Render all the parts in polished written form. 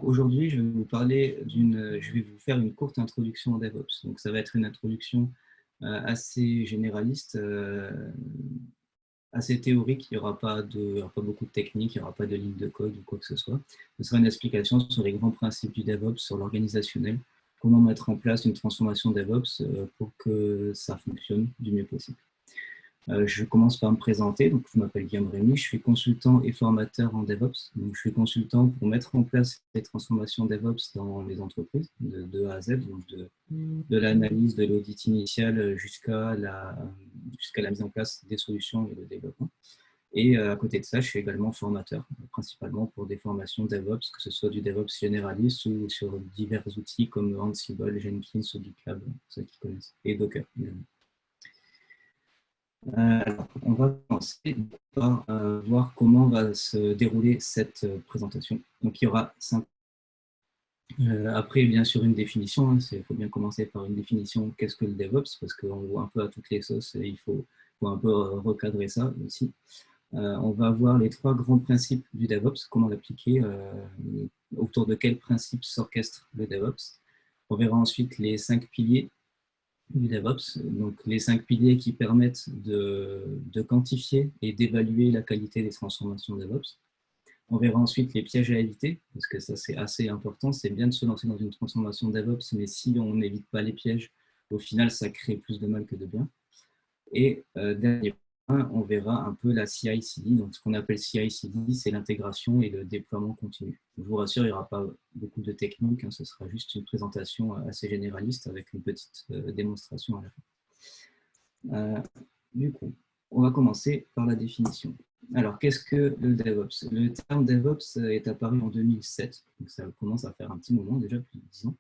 Aujourd'hui, je vais vous faire une courte introduction en DevOps. Donc, ça va être une introduction assez généraliste, assez théorique. Il n'y aura pas beaucoup de technique, il n'y aura pas de ligne de code ou quoi que ce soit. Ce sera une explication sur les grands principes du DevOps, sur l'organisationnel, comment mettre en place une transformation DevOps pour que ça fonctionne du mieux possible. Je commence par me présenter. Donc, je m'appelle Guillaume Rémy, je suis consultant et formateur en DevOps. Donc, je suis consultant pour mettre en place les transformations DevOps dans les entreprises de A à Z, donc de l'analyse, de l'audit initial jusqu'à la mise en place des solutions et le développement. Et à côté de ça, je suis également formateur, principalement pour des formations DevOps, que ce soit du DevOps généraliste ou sur divers outils comme Ansible, Jenkins ou GitLab, pour ceux qui connaissent, et Docker également. Alors, on va commencer par voir comment va se dérouler cette présentation. Donc, il y aura 5. Après, bien sûr, une définition. Il faut bien commencer par une définition. Qu'est-ce que le DevOps? Parce qu'on voit un peu à toutes les sauces et il faut un peu recadrer ça aussi. On va voir les 3 grands principes du DevOps, comment l'appliquer, autour de quels principes s'orchestre le DevOps. On verra ensuite les 5 piliers du DevOps, donc les 5 piliers qui permettent de quantifier et d'évaluer la qualité des transformations DevOps. On verra ensuite les pièges à éviter, parce que ça c'est assez important, c'est bien de se lancer dans une transformation DevOps, mais si on n'évite pas les pièges, au final ça crée plus de mal que de bien. Et dernier point, on verra un peu la CI/CD. Donc, ce qu'on appelle CI/CD, c'est l'intégration et le déploiement continu. Je vous rassure, il n'y aura pas beaucoup de technique, ce sera juste une présentation assez généraliste avec une petite démonstration à la fin. Du coup, on va commencer par la définition. Alors, qu'est-ce que le DevOps? Le terme DevOps est apparu en 2007, donc ça commence à faire un petit moment, déjà plus de 10 ans.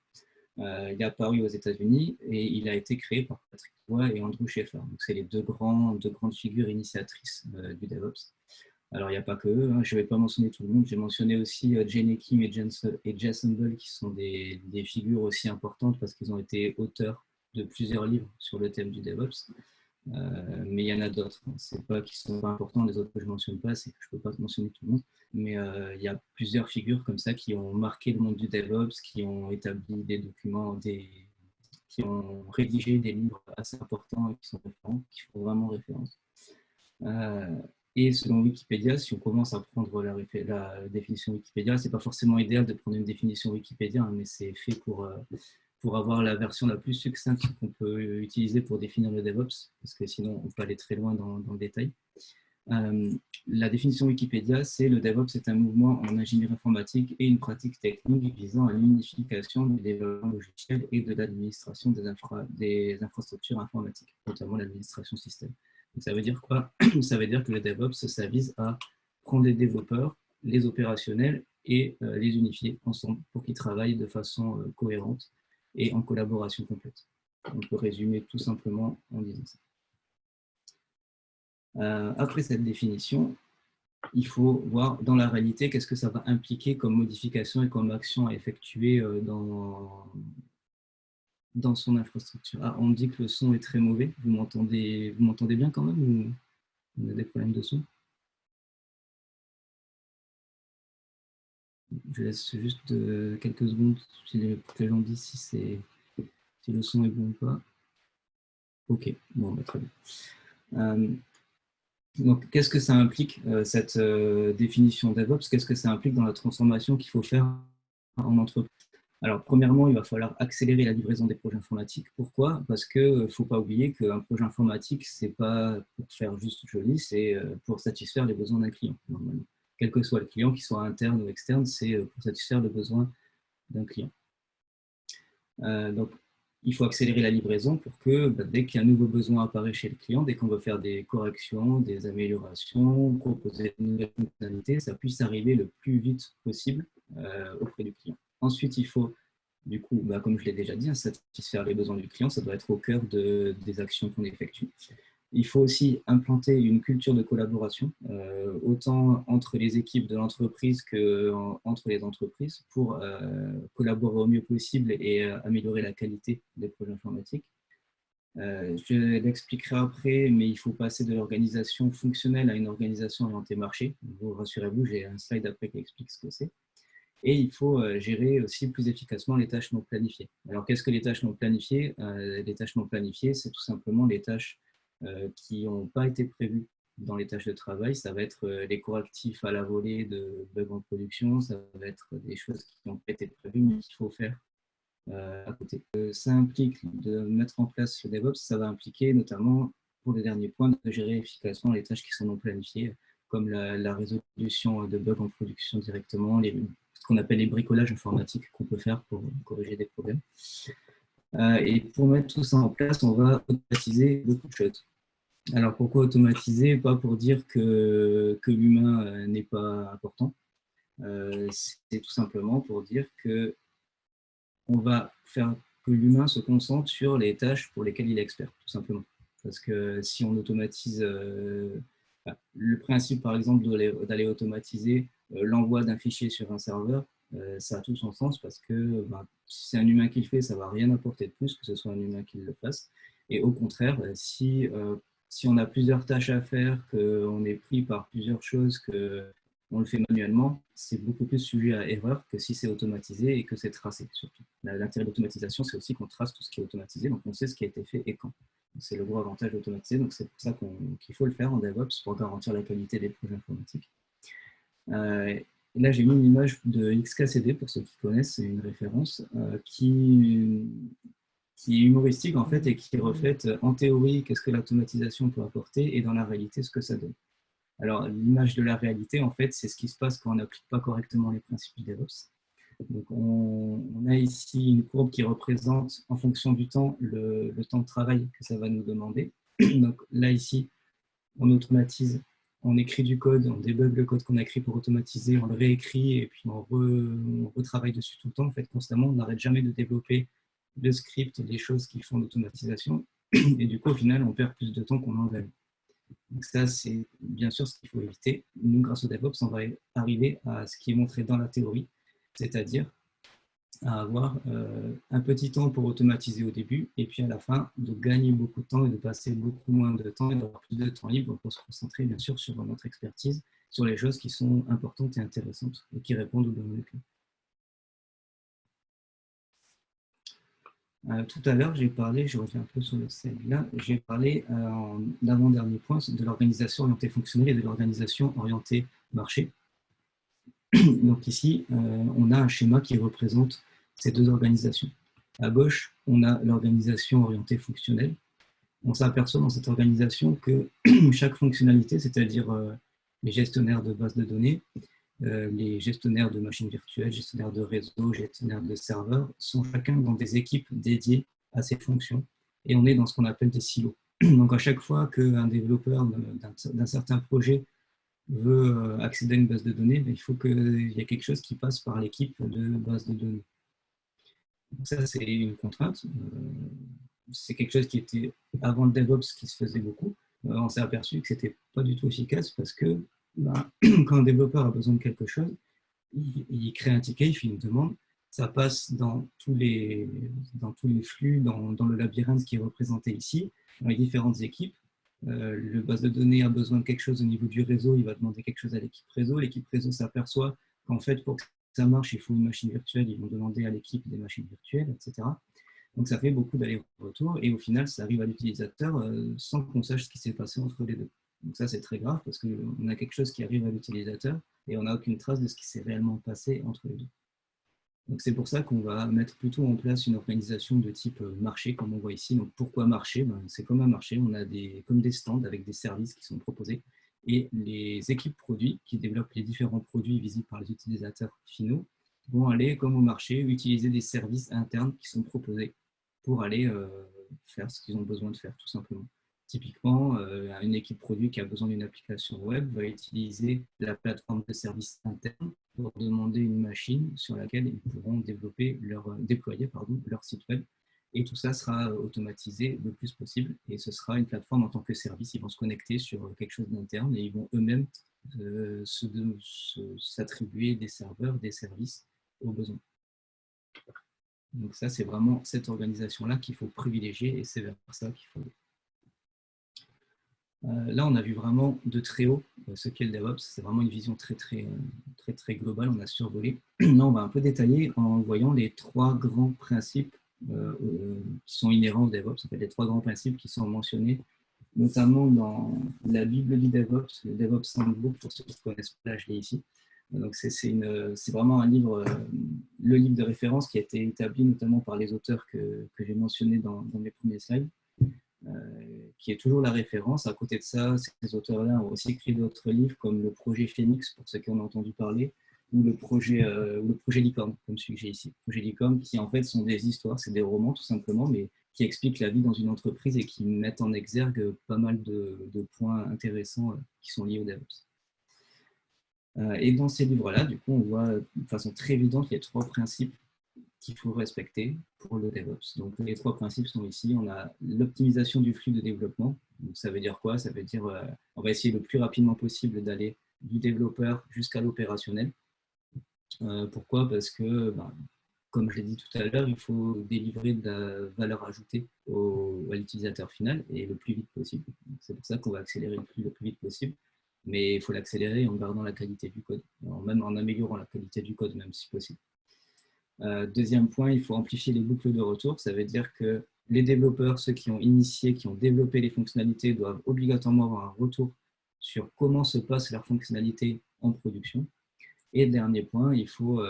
Il est apparu aux États-Unis et il a été créé par Patrick Roy et Andrew Schaeffer. Donc, c'est les deux grandes figures initiatrices du DevOps. Alors, il n'y a pas que eux, je ne vais pas mentionner tout le monde. J'ai mentionné aussi Jane Kim et Jess Humble, qui sont des figures aussi importantes parce qu'ils ont été auteurs de plusieurs livres sur le thème du DevOps. Mais il y en a d'autres. C'est pas qu'ils sont pas importants, les autres que je mentionne pas, c'est que je peux pas mentionner tout le monde. Mais il y a plusieurs figures comme ça qui ont marqué le monde du DevOps, qui ont établi des documents, qui ont rédigé des livres assez importants et qui sont référents, qui font vraiment référence. Et selon Wikipédia, si on commence à prendre la définition Wikipédia, c'est pas forcément idéal de prendre une définition Wikipédia, mais c'est fait pour avoir la version la plus succincte qu'on peut utiliser pour définir le DevOps, parce que sinon on peut aller très loin dans le détail. La définition Wikipédia, c'est le DevOps est un mouvement en ingénierie informatique et une pratique technique visant à l'unification du développement logiciel et de l'administration des infrastructures informatiques, notamment l'administration système. Donc, ça veut dire quoi? Ça veut dire que le DevOps, ça vise à prendre les développeurs, les opérationnels et les unifier ensemble pour qu'ils travaillent de façon cohérente et en collaboration complète. On peut résumer tout simplement en disant ça. Après cette définition, il faut voir dans la réalité qu'est-ce que ça va impliquer comme modification et comme action à effectuer dans son infrastructure. Ah, on me dit que le son est très mauvais. Vous m'entendez bien quand même ou on a des problèmes de son? Je laisse juste quelques secondes pour que les gens disent si le son est bon ou pas. Ok, bon, bah, très bien. Donc, qu'est-ce que ça implique, cette définition DevOps? Qu'est-ce que ça implique dans la transformation qu'il faut faire en entreprise? Alors, premièrement, il va falloir accélérer la livraison des projets informatiques. Pourquoi? Parce qu'il ne faut pas oublier qu'un projet informatique, ce n'est pas pour faire juste joli, c'est pour satisfaire les besoins d'un client, normalement. Quel que soit le client, qu'il soit interne ou externe, c'est pour satisfaire le besoin d'un client. Donc, il faut accélérer la livraison pour que dès qu'un nouveau besoin apparaît chez le client, dès qu'on veut faire des corrections, des améliorations, proposer de nouvelles fonctionnalités, ça puisse arriver le plus vite possible auprès du client. Ensuite, il faut, du coup, comme je l'ai déjà dit, satisfaire les besoins du client, ça doit être au cœur des actions qu'on effectue. Il faut aussi implanter une culture de collaboration, autant entre les équipes de l'entreprise qu'entre les entreprises, pour collaborer au mieux possible et améliorer la qualité des projets informatiques. Je l'expliquerai après, mais il faut passer de l'organisation fonctionnelle à une organisation orientée marché. Vous rassurez-vous, j'ai un slide après qui explique ce que c'est. Et il faut gérer aussi plus efficacement les tâches non planifiées. Alors, qu'est-ce que les tâches non planifiées? Les tâches non planifiées, c'est tout simplement les tâches qui n'ont pas été prévues dans les tâches de travail. Ça va être les correctifs à la volée de bugs en production, ça va être des choses qui n'ont pas été prévues, mais qu'il faut faire à côté. Ça implique de mettre en place le DevOps, ça va impliquer notamment, pour le dernier point, de gérer efficacement les tâches qui sont non planifiées, comme la résolution de bugs en production directement, ce qu'on appelle les bricolages informatiques qu'on peut faire pour corriger des problèmes. Et pour mettre tout ça en place, on va automatiser beaucoup de choses. Alors pourquoi automatiser? Pas pour dire que l'humain n'est pas important. C'est tout simplement pour dire que on va faire que l'humain se concentre sur les tâches pour lesquelles il est expert, tout simplement. Parce que si on automatise, le principe par exemple d'aller automatiser l'envoi d'un fichier sur un serveur, ça a tout son sens parce que si c'est un humain qui le fait, ça ne va rien apporter de plus que ce soit un humain qui le fasse. Et au contraire, si on a plusieurs tâches à faire, qu'on est pris par plusieurs choses, qu'on le fait manuellement, c'est beaucoup plus sujet à erreur que si c'est automatisé et que c'est tracé, surtout. L'intérêt de l'automatisation, c'est aussi qu'on trace tout ce qui est automatisé, donc on sait ce qui a été fait et quand. C'est le gros avantage d'automatiser, donc c'est pour ça qu'il faut le faire en DevOps pour garantir la qualité des projets informatiques. Là, j'ai mis une image de XKCD, pour ceux qui connaissent, c'est une référence qui est humoristique en fait et qui reflète en théorie qu'est-ce que l'automatisation peut apporter et dans la réalité ce que ça donne. Alors, l'image de la réalité, en fait, c'est ce qui se passe quand on n'applique pas correctement les principes du DevOps. Donc, on a ici une courbe qui représente, en fonction du temps, le temps de travail que ça va nous demander. Donc, là, ici, on automatise, on écrit du code, on débug le code qu'on a écrit pour automatiser, on le réécrit et puis on retravaille dessus tout le temps. En fait, constamment, on n'arrête jamais de développer le script, les choses qui font l'automatisation. Et du coup, au final, on perd plus de temps qu'on en gagne. Donc ça, c'est bien sûr ce qu'il faut éviter. Nous, grâce au DevOps, on va arriver à ce qui est montré dans la théorie, c'est-à-dire à avoir un petit temps pour automatiser au début, et puis à la fin, de gagner beaucoup de temps et de passer beaucoup moins de temps et d'avoir plus de temps libre pour se concentrer, bien sûr, sur notre expertise, sur les choses qui sont importantes et intéressantes et qui répondent aux besoins clés. Tout à l'heure, j'ai parlé, je reviens un peu sur le slide là, j'ai parlé en avant-dernier point de l'organisation orientée fonctionnelle et de l'organisation orientée marché. Donc ici, on a un schéma qui représente ces deux organisations. À gauche, on a l'organisation orientée fonctionnelle. On s'aperçoit dans cette organisation que chaque fonctionnalité, c'est-à-dire les gestionnaires de bases de données, les gestionnaires de machines virtuelles, gestionnaires de réseaux, gestionnaires de serveurs, sont chacun dans des équipes dédiées à ces fonctions. Et on est dans ce qu'on appelle des silos. Donc à chaque fois qu'un développeur d'un certain projet veut accéder à une base de données, il faut qu'il y ait quelque chose qui passe par l'équipe de base de données. Donc ça, c'est une contrainte. C'est quelque chose qui était, avant le DevOps, qui se faisait beaucoup. On s'est aperçu que ce n'était pas du tout efficace parce que quand un développeur a besoin de quelque chose, il crée un ticket, il fait une demande, ça passe dans tous les flux, dans le labyrinthe qui est représenté ici, dans les différentes équipes. Le base de données a besoin de quelque chose au niveau du réseau, il va demander quelque chose à l'équipe réseau s'aperçoit qu'en fait, pour que ça marche, il faut une machine virtuelle, ils vont demander à l'équipe des machines virtuelles, etc. Donc ça fait beaucoup d'allers-retours et au final, ça arrive à l'utilisateur sans qu'on sache ce qui s'est passé entre les deux. Donc ça, c'est très grave parce qu'on a quelque chose qui arrive à l'utilisateur et on n'a aucune trace de ce qui s'est réellement passé entre les deux. Donc c'est pour ça qu'on va mettre plutôt en place une organisation de type marché, comme on voit ici. Donc pourquoi marché? C'est comme un marché, on a comme des stands avec des services qui sont proposés et les équipes produits qui développent les différents produits visibles par les utilisateurs finaux vont aller, comme au marché, utiliser des services internes qui sont proposés pour aller faire ce qu'ils ont besoin de faire, tout simplement. Typiquement, une équipe produit qui a besoin d'une application web va utiliser la plateforme de services interne pour demander une machine sur laquelle ils pourront déployer leur site web. Et tout ça sera automatisé le plus possible. Et ce sera une plateforme en tant que service. Ils vont se connecter sur quelque chose d'interne et ils vont eux-mêmes s'attribuer des serveurs, des services aux besoins. Donc ça, c'est vraiment cette organisation-là qu'il faut privilégier et c'est vers ça qu'il faut aller. Là, on a vu vraiment de très haut ce qu'est le DevOps. C'est vraiment une vision très globale. On a survolé. Là, on va un peu détailler en voyant les trois grands principes qui sont inhérents au DevOps. En fait, les trois grands principes qui sont mentionnés, notamment dans la Bible du DevOps, le DevOps Handbook, pour ceux qui ne connaissent pas, là, je l'ai ici. Donc, c'est vraiment un livre, le livre de référence qui a été établi notamment par les auteurs que j'ai mentionnés dans mes premiers slides. Qui est toujours la référence. À côté de ça, ces auteurs-là ont aussi écrit d'autres livres comme le projet Phoenix, pour ceux qui en ont entendu parler, ou le projet Licorne, comme celui que j'ai ici. Le projet Licorne, qui en fait sont des histoires, c'est des romans tout simplement, mais qui expliquent la vie dans une entreprise et qui mettent en exergue pas mal de points intéressants qui sont liés au DevOps. Et dans ces livres-là, du coup, on voit de façon très évidente qu'il y a trois principes qu'il faut respecter pour le DevOps. Donc, les trois principes sont ici. On a l'optimisation du flux de développement. Donc, ça veut dire quoi? Ça veut dire on va essayer le plus rapidement possible d'aller du développeur jusqu'à l'opérationnel. Pourquoi? Parce que, comme je l'ai dit tout à l'heure, il faut délivrer de la valeur ajoutée à l'utilisateur final et le plus vite possible. C'est pour ça qu'on va accélérer le flux le plus vite possible. Mais il faut l'accélérer en gardant la qualité du code, même en améliorant la qualité du code, même si possible. Deuxième point, il faut amplifier les boucles de retour. Ça veut dire que les développeurs, ceux qui ont initié, qui ont développé les fonctionnalités, doivent obligatoirement avoir un retour sur comment se passent leurs fonctionnalités en production. Et dernier point, il faut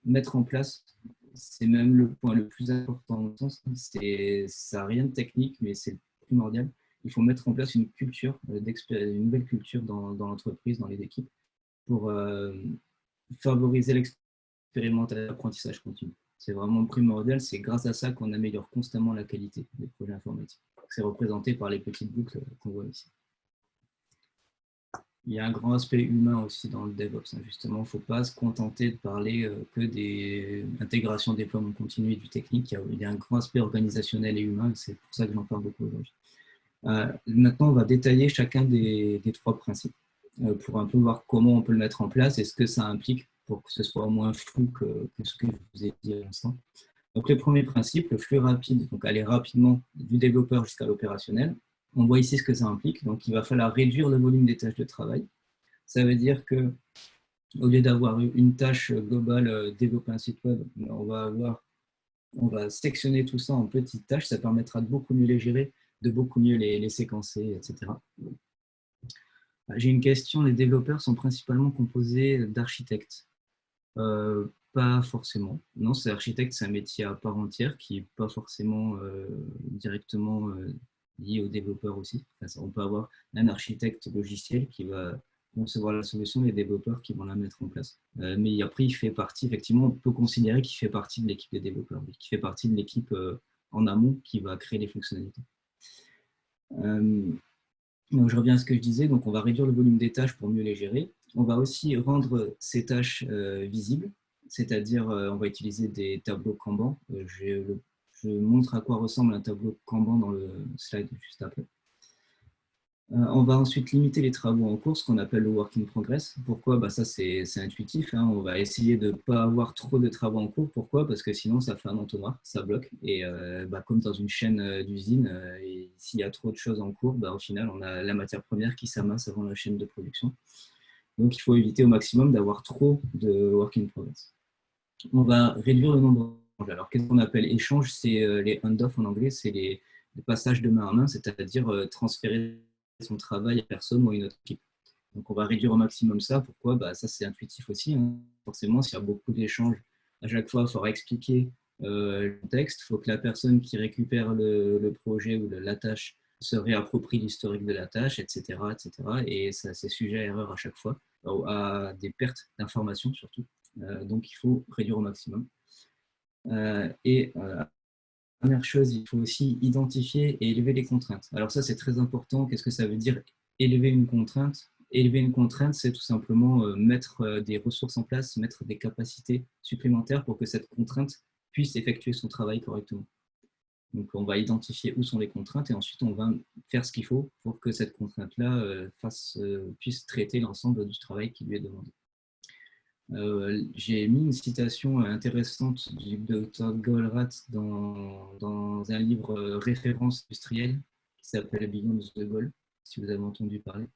mettre en place, c'est même le point le plus important dans le sens, ça n'a rien de technique, mais c'est primordial. Il faut mettre en place une culture, une nouvelle culture dans l'entreprise, dans les équipes, pour favoriser l'expérimentation, l'apprentissage continu. C'est vraiment primordial, c'est grâce à ça qu'on améliore constamment la qualité des projets informatiques. C'est représenté par les petites boucles qu'on voit ici. Il y a un grand aspect humain aussi dans le DevOps. Justement, il ne faut pas se contenter de parler que des intégrations, déploiement continu et du technique. Il y a un grand aspect organisationnel et humain. C'est pour ça que j'en parle beaucoup aujourd'hui. Maintenant, on va détailler chacun des trois principes pour un peu voir comment on peut le mettre en place et ce que ça implique pour que ce soit moins flou que ce que je vous ai dit à l'instant. Donc, le premier principe, le flux rapide, donc aller rapidement du développeur jusqu'à l'opérationnel. On voit ici ce que ça implique. Donc, il va falloir réduire le volume des tâches de travail. Ça veut dire que au lieu d'avoir une tâche globale, développer un site web, on va sectionner tout ça en petites tâches. Ça permettra de beaucoup mieux les gérer, de beaucoup mieux les séquencer, etc. J'ai une question. Les développeurs sont principalement composés d'architectes. Pas forcément. Non, c'est architecte, c'est un métier à part entière qui n'est pas forcément directement lié aux développeurs aussi. Enfin, on peut avoir un architecte logiciel qui va concevoir la solution, les développeurs qui vont la mettre en place. Mais après, il fait partie, effectivement, on peut considérer qu'il fait partie de l'équipe des développeurs, qui fait partie de l'équipe en amont qui va créer les fonctionnalités. Donc, je reviens à ce que je disais. Donc, on va réduire le volume des tâches pour mieux les gérer. On va aussi rendre ces tâches visibles, c'est-à-dire on va utiliser des tableaux Kanban. Je montre à quoi ressemble un tableau Kanban dans le slide juste après. On va ensuite limiter les travaux en cours, ce qu'on appelle le work in progress. Pourquoi? Ça, c'est intuitif. On va essayer de ne pas avoir trop de travaux en cours. Pourquoi? Parce que sinon, ça fait un entonnoir, ça bloque. Et comme dans une chaîne d'usine, s'il y a trop de choses en cours, au final, on a la matière première qui s'amasse avant la chaîne de production. Donc, il faut éviter au maximum d'avoir trop de work in progress. On va réduire le nombre d'échanges. Alors, qu'est-ce qu'on appelle échange? C'est les hand-off en anglais, c'est les passages de main à main, c'est-à-dire transférer son travail à personne ou à une autre équipe. Donc, on va réduire au maximum ça. Pourquoi? Ça, c'est intuitif aussi. Forcément, s'il y a beaucoup d'échanges, à chaque fois, il faudra expliquer le texte. Il faut que la personne qui récupère le projet ou la tâche se réapproprie l'historique de la tâche, etc. etc. Et ça, c'est sujet à erreur à chaque fois, à des pertes d'informations surtout. Donc, il faut réduire au maximum. Dernière chose, il faut aussi identifier et élever les contraintes. Alors ça, c'est très important. Qu'est-ce que ça veut dire élever une contrainte? Élever une contrainte, c'est tout simplement mettre des ressources en place, mettre des capacités supplémentaires pour que cette contrainte puisse effectuer son travail correctement. Donc, on va identifier où sont les contraintes et ensuite, on va faire ce qu'il faut pour que cette contrainte-là puisse traiter l'ensemble du travail qui lui est demandé. J'ai mis une citation intéressante du Dr Goldratt dans un livre référence industrielle qui s'appelle Beyond the Goal. si vous avez entendu parler.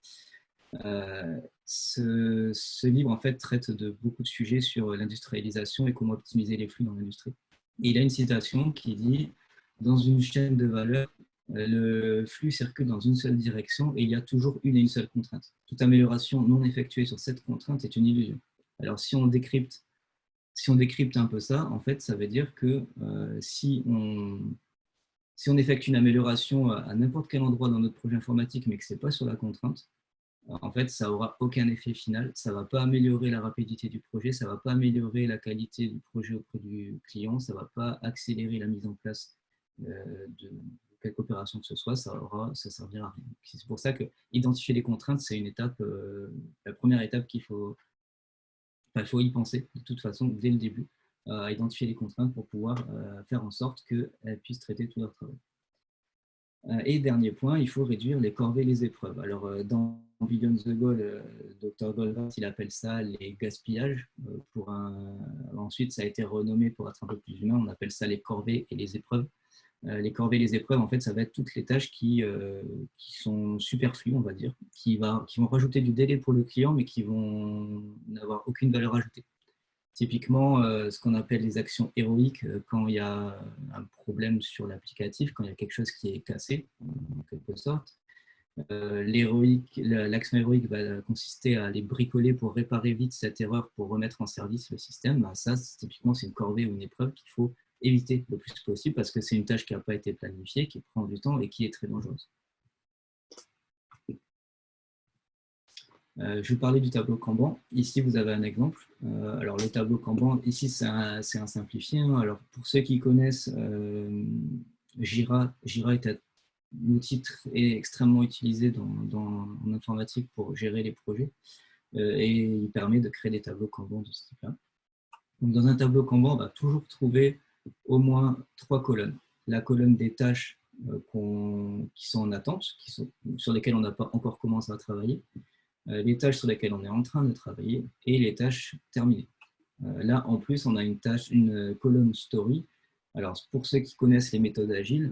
Ce livre, en fait, traite de beaucoup de sujets sur l'industrialisation et comment optimiser les flux dans l'industrie. Et il a une citation qui dit « Dans une chaîne de valeur, le flux circule dans une seule direction et il y a toujours une et une seule contrainte. Toute amélioration non effectuée sur cette contrainte est une illusion. » Alors, si on décrypte un peu ça, en fait, ça veut dire que si on effectue une amélioration à n'importe quel endroit dans notre projet informatique, mais que ce n'est pas sur la contrainte, en fait, ça n'aura aucun effet final. Ça ne va pas améliorer la rapidité du projet, ça ne va pas améliorer la qualité du projet auprès du client, ça ne va pas accélérer la mise en place de quelque opération que ce soit, ça servira à rien. C'est pour ça que identifier les contraintes, c'est une étape, la première étape qu'il faut, il faut y penser de toute façon dès le début, à identifier les contraintes pour pouvoir faire en sorte qu'elles puissent traiter tout leur travail. Et dernier point, il faut réduire les corvées, les épreuves. Alors, dans Beyond the Goal, Dr. Goldberg, il appelle ça les gaspillages. Ensuite, ça a été renommé pour être un peu plus humain, on appelle ça les corvées et les épreuves. Les corvées et les épreuves, en fait, ça va être toutes les tâches qui sont superflues, on va dire, qui vont rajouter du délai pour le client, mais qui vont n'avoir aucune valeur ajoutée. Typiquement, ce qu'on appelle les actions héroïques, quand il y a un problème sur l'applicatif, quand il y a quelque chose qui est cassé, en quelque sorte. L'action héroïque va consister à aller bricoler pour réparer vite cette erreur, pour remettre en service le système. Ça, typiquement, c'est une corvée ou une épreuve qu'il faut éviter le plus possible parce que c'est une tâche qui n'a pas été planifiée, qui prend du temps et qui est très dangereuse. Je vous parlais du tableau Kanban. Ici, vous avez un exemple. Alors, le tableau Kanban, ici, c'est un simplifié. Alors, pour ceux qui connaissent, Jira est un outil extrêmement utilisé en informatique pour gérer les projets. Et il permet de créer des tableaux Kanban de ce type-là. Donc, dans un tableau Kanban, on va toujours trouver au moins 3 colonnes. La colonne des tâches qui sont en attente, sur lesquelles on n'a pas encore commencé à travailler, les tâches sur lesquelles on est en train de travailler et les tâches terminées. Là, en plus, on a une colonne story. Alors, pour ceux qui connaissent les méthodes agiles,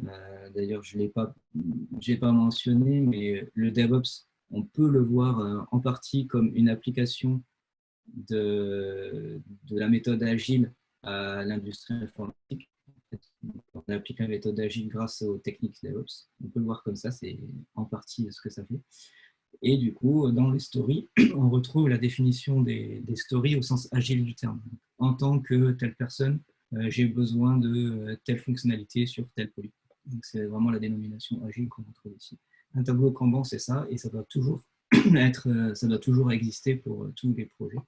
d'ailleurs, je n'ai pas mentionné, mais le DevOps, on peut le voir en partie comme une application de la méthode agile à l'industrie informatique. On applique la méthode agile grâce aux techniques DevOps. On peut le voir comme ça, c'est en partie ce que ça fait. Et du coup, dans les stories, on retrouve la définition des stories au sens agile du terme. En tant que telle personne, j'ai besoin de telle fonctionnalité sur tel produit. Donc, c'est vraiment la dénomination agile qu'on retrouve ici. Un tableau Kanban, c'est ça, et ça doit toujours exister pour tous les projets,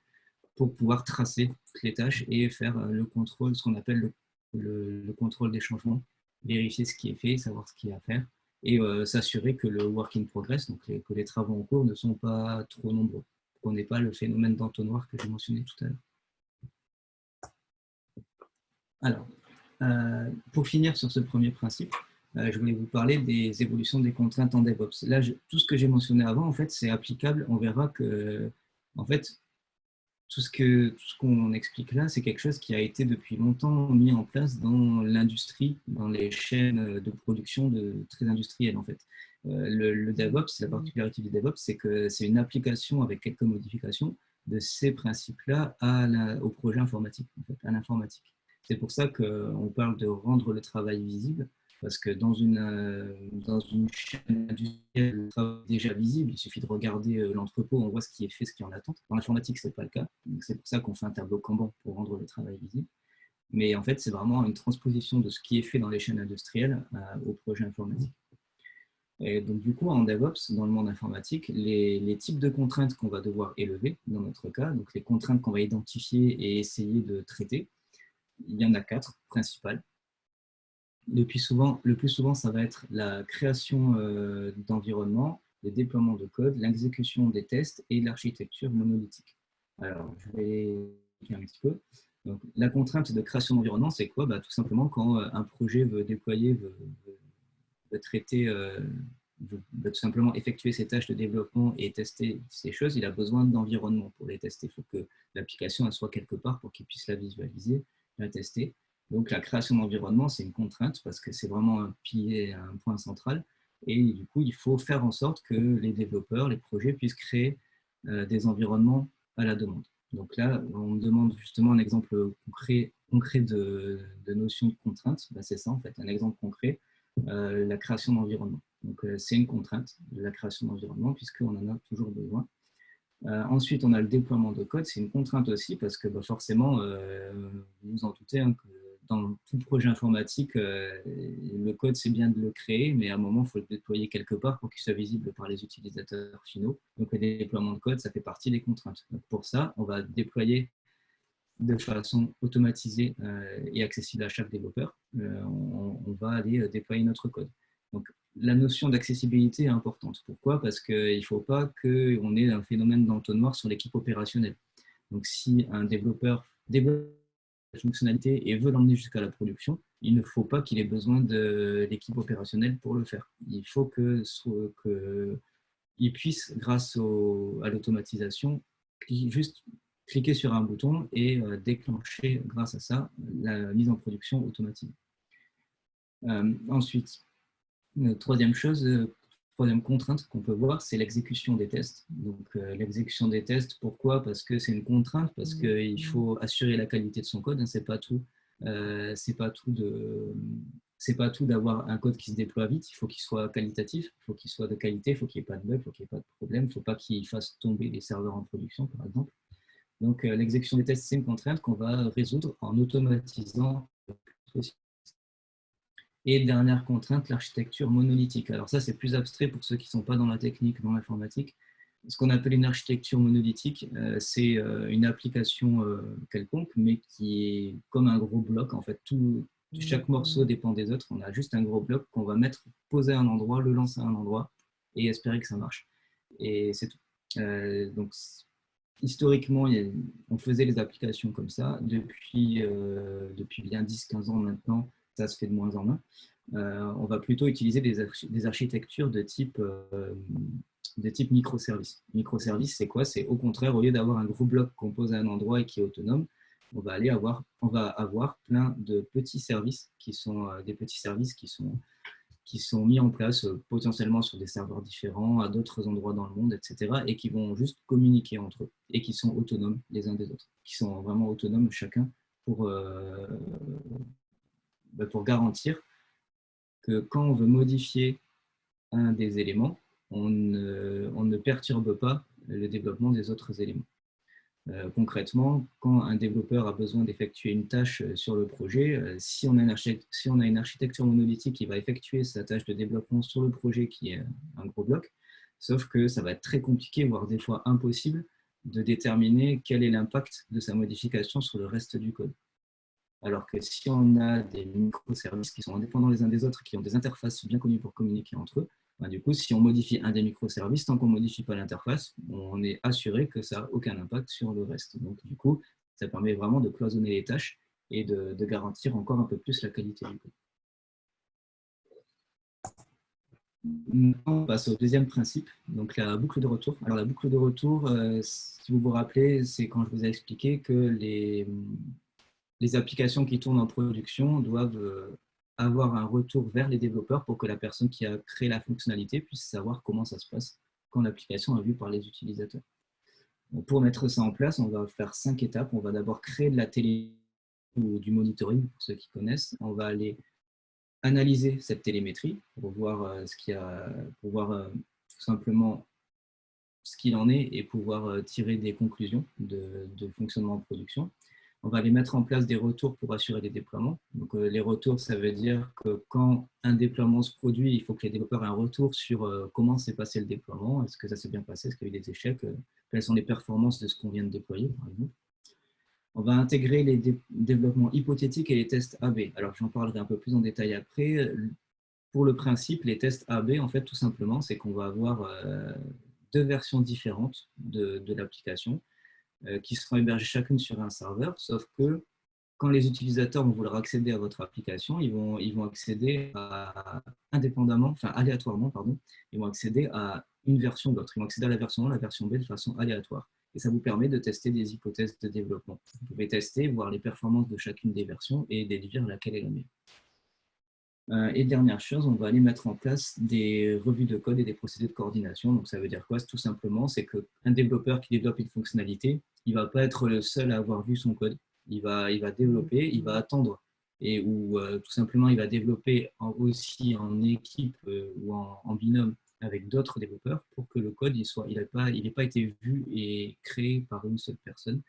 pour pouvoir tracer toutes les tâches et faire le contrôle, ce qu'on appelle le contrôle des changements, vérifier ce qui est fait, savoir ce qu'il y a à faire, et s'assurer que le work in progress, donc que les travaux en cours ne sont pas trop nombreux, qu'on n'ait pas le phénomène d'entonnoir que j'ai mentionné tout à l'heure. Alors, pour finir sur ce premier principe, je voulais vous parler des évolutions des contraintes en DevOps. Là, tout ce que j'ai mentionné avant, en fait, c'est applicable. On verra que, en fait, tout ce qu'on explique là, c'est quelque chose qui a été depuis longtemps mis en place dans l'industrie, dans les chaînes de production très industrielles en fait. Le DevOps, la particularité du DevOps, c'est que c'est une application avec quelques modifications de ces principes-là au projet informatique, en fait, à l'informatique. C'est pour ça qu'on parle de rendre le travail visible, parce que dans une chaîne industrielle, le travail est déjà visible, il suffit de regarder l'entrepôt, on voit ce qui est fait, ce qui est en attente. Dans l'informatique, ce n'est pas le cas, donc c'est pour ça qu'on fait un tableau Kanban pour rendre le travail visible. Mais en fait, c'est vraiment une transposition de ce qui est fait dans les chaînes industrielles au projet informatique. Et donc du coup, en DevOps, dans le monde informatique, les types de contraintes qu'on va devoir élever, dans notre cas, donc les contraintes qu'on va identifier et essayer de traiter, il y en a 4 principales. Le plus souvent, ça va être la création d'environnement, le déploiement de code, l'exécution des tests et l'architecture monolithique. Alors, je vais expliquer un petit peu. Donc, la contrainte de création d'environnement, c'est quoi? Tout simplement, quand un projet veut déployer, veut traiter, veut tout simplement effectuer ses tâches de développement et tester ces choses, il a besoin d'environnement pour les tester. Il faut que l'application soit quelque part pour qu'il puisse la visualiser, la tester. Donc, la création d'environnement, c'est une contrainte parce que c'est vraiment un pilier, un point central. Et du coup, il faut faire en sorte que les développeurs, les projets puissent créer des environnements à la demande. Donc là, on me demande justement un exemple concret de notion de contrainte. Ben, c'est ça, en fait, un exemple concret, la création d'environnement. Donc, c'est une contrainte, la création d'environnement, puisqu'on en a toujours besoin. Ensuite, on a le déploiement de code. C'est une contrainte aussi parce que bah, forcément, vous vous en doutez, hein, que dans tout projet informatique, le code, c'est bien de le créer, mais à un moment, il faut le déployer quelque part pour qu'il soit visible par les utilisateurs finaux. Donc, le déploiement de code, ça fait partie des contraintes. Donc, pour ça, on va déployer de façon automatisée et accessible à chaque développeur. On va aller déployer notre code. Donc, la notion d'accessibilité est importante. Pourquoi? Parce qu'il ne faut pas qu'on ait un phénomène d'entonnoir sur l'équipe opérationnelle. Donc, si un développeur développe la fonctionnalité et veut l'emmener jusqu'à la production, il ne faut pas qu'il ait besoin de l'équipe opérationnelle pour le faire. Il faut qu'il puisse, grâce à l'automatisation, juste cliquer sur un bouton et déclencher, grâce à ça, la mise en production automatique. Ensuite, troisième chose, troisième contrainte qu'on peut voir, c'est l'exécution des tests. Donc, l'exécution des tests, pourquoi? Parce que c'est une contrainte, parce qu'il faut assurer la qualité de son code. Hein, c'est pas tout. C'est pas tout d'avoir un code qui se déploie vite. Il faut qu'il soit qualitatif, il faut qu'il soit de qualité, il faut qu'il n'y ait pas de bug, il faut qu'il n'y ait pas de problème, il ne faut pas qu'il fasse tomber les serveurs en production, par exemple. Donc, l'exécution des tests, c'est une contrainte qu'on va résoudre en automatisant le plus possible. Et dernière contrainte, l'architecture monolithique. Alors ça, c'est plus abstrait pour ceux qui ne sont pas dans la technique, dans l'informatique. Ce qu'on appelle une architecture monolithique, c'est une application quelconque, mais qui est comme un gros bloc. En fait, chaque morceau dépend des autres. On a juste un gros bloc qu'on va poser à un endroit, le lancer à un endroit et espérer que ça marche. Et c'est tout. Donc, historiquement, on faisait les applications comme ça. Depuis bien 10-15 ans maintenant, ça se fait de moins en moins. On va plutôt utiliser des architectures de type microservices. Microservices, c'est quoi? C'est au contraire, au lieu d'avoir un gros bloc qu'on pose à un endroit et qui est autonome, on va avoir plein de petits services qui sont des petits services qui sont mis en place potentiellement sur des serveurs différents, à d'autres endroits dans le monde, etc., et qui vont juste communiquer entre eux, et qui sont autonomes les uns des autres, qui sont vraiment autonomes chacun pour garantir que quand on veut modifier un des éléments, on ne perturbe pas le développement des autres éléments. Concrètement, quand un développeur a besoin d'effectuer une tâche sur le projet, si on a une architecture monolithique qui va effectuer sa tâche de développement sur le projet qui est un gros bloc, sauf que ça va être très compliqué, voire des fois impossible, de déterminer quel est l'impact de sa modification sur le reste du code. Alors que si on a des microservices qui sont indépendants les uns des autres, qui ont des interfaces bien connues pour communiquer entre eux, ben du coup, si on modifie un des microservices, tant qu'on ne modifie pas l'interface, on est assuré que ça n'a aucun impact sur le reste. Donc, du coup, ça permet vraiment de cloisonner les tâches et de garantir encore un peu plus la qualité du code. Maintenant, on passe au deuxième principe, donc la boucle de retour. Alors, la boucle de retour, si vous vous rappelez, c'est quand je vous ai expliqué que les applications qui tournent en production doivent avoir un retour vers les développeurs pour que la personne qui a créé la fonctionnalité puisse savoir comment ça se passe quand l'application est vue par les utilisateurs. Donc, pour mettre ça en place, on va faire 5 étapes. On va d'abord créer de la télé ou du monitoring, pour ceux qui connaissent. On va aller analyser cette télémétrie pour voir pour voir tout simplement ce qu'il en est et pouvoir tirer des conclusions de fonctionnement en production. On va aller mettre en place des retours pour assurer les déploiements. Donc, les retours, ça veut dire que quand un déploiement se produit, il faut que les développeurs aient un retour sur comment s'est passé le déploiement. Est-ce que ça s'est bien passé? Est-ce qu'il y a eu des échecs? Quelles sont les performances de ce qu'on vient de déployer, par exemple? On va intégrer les développements hypothétiques et les tests AB. Alors, j'en parlerai un peu plus en détail après. Pour le principe, les tests AB, en fait, tout simplement, c'est qu'on va avoir deux versions différentes de l'application qui seront hébergées chacune sur un serveur, sauf que quand les utilisateurs vont vouloir accéder à votre application, ils vont accéder aléatoirement, ils vont accéder à une version ou l'autre. Ils vont accéder à la version A, la version B de façon aléatoire. Et ça vous permet de tester des hypothèses de développement. Vous pouvez tester, voir les performances de chacune des versions et déduire laquelle est la meilleure. Et dernière chose, on va aller mettre en place des revues de code et des procédés de coordination. Donc ça veut dire quoi? Tout simplement, c'est qu'un développeur qui développe une fonctionnalité, il ne va pas être le seul à avoir vu son code. Il va développer, il va attendre, ou tout simplement, il va développer aussi en équipe ou en binôme avec d'autres développeurs pour que le code il n'ait pas été vu et créé par une seule personne,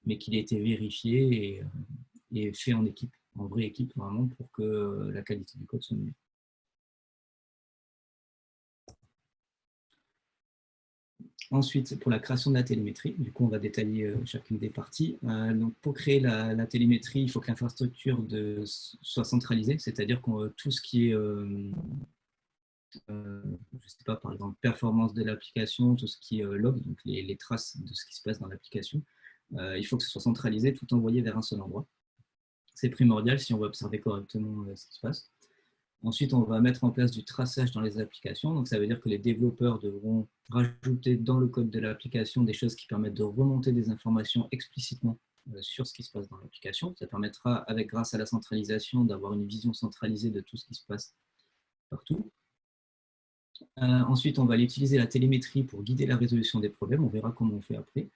mais qu'il ait été vérifié et fait en équipe, en vraie équipe vraiment, pour que la qualité du code soit mieux. Ensuite, pour la création de la télémétrie, du coup, on va détailler chacune des parties. Donc, pour créer la télémétrie, il faut que l'infrastructure soit centralisée, c'est-à-dire que tout ce qui est, je sais pas, par exemple, performance de l'application, tout ce qui est log, donc les traces de ce qui se passe dans l'application, il faut que ce soit centralisé, tout envoyé vers un seul endroit. C'est primordial si on veut observer correctement ce qui se passe. Ensuite, on va mettre en place du traçage dans les applications. Donc, ça veut dire que les développeurs devront rajouter dans le code de l'application des choses qui permettent de remonter des informations explicitement sur ce qui se passe dans l'application. Ça permettra, grâce à la centralisation, d'avoir une vision centralisée de tout ce qui se passe partout. Ensuite, on va aller utiliser la télémétrie pour guider la résolution des problèmes. On verra comment on fait après.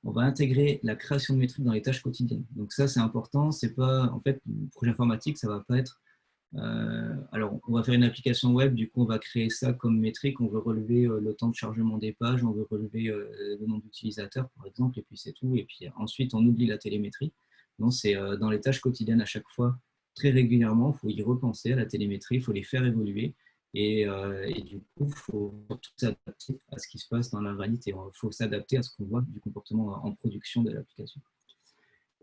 On va intégrer la création de métriques dans les tâches quotidiennes. Donc ça, c'est important. C'est pas, en fait, le projet informatique, ça va pas être alors, on va faire une application web, du coup, on va créer ça comme métrique. On veut relever le temps de chargement des pages, on veut relever le nombre d'utilisateurs, par exemple, et puis c'est tout. Et puis ensuite, on oublie la télémétrie. Donc, c'est dans les tâches quotidiennes à chaque fois, très régulièrement, il faut y repenser à la télémétrie, il faut les faire évoluer. Et du coup, il faut surtout s'adapter à ce qui se passe dans la réalité. Il faut s'adapter à ce qu'on voit du comportement en production de l'application.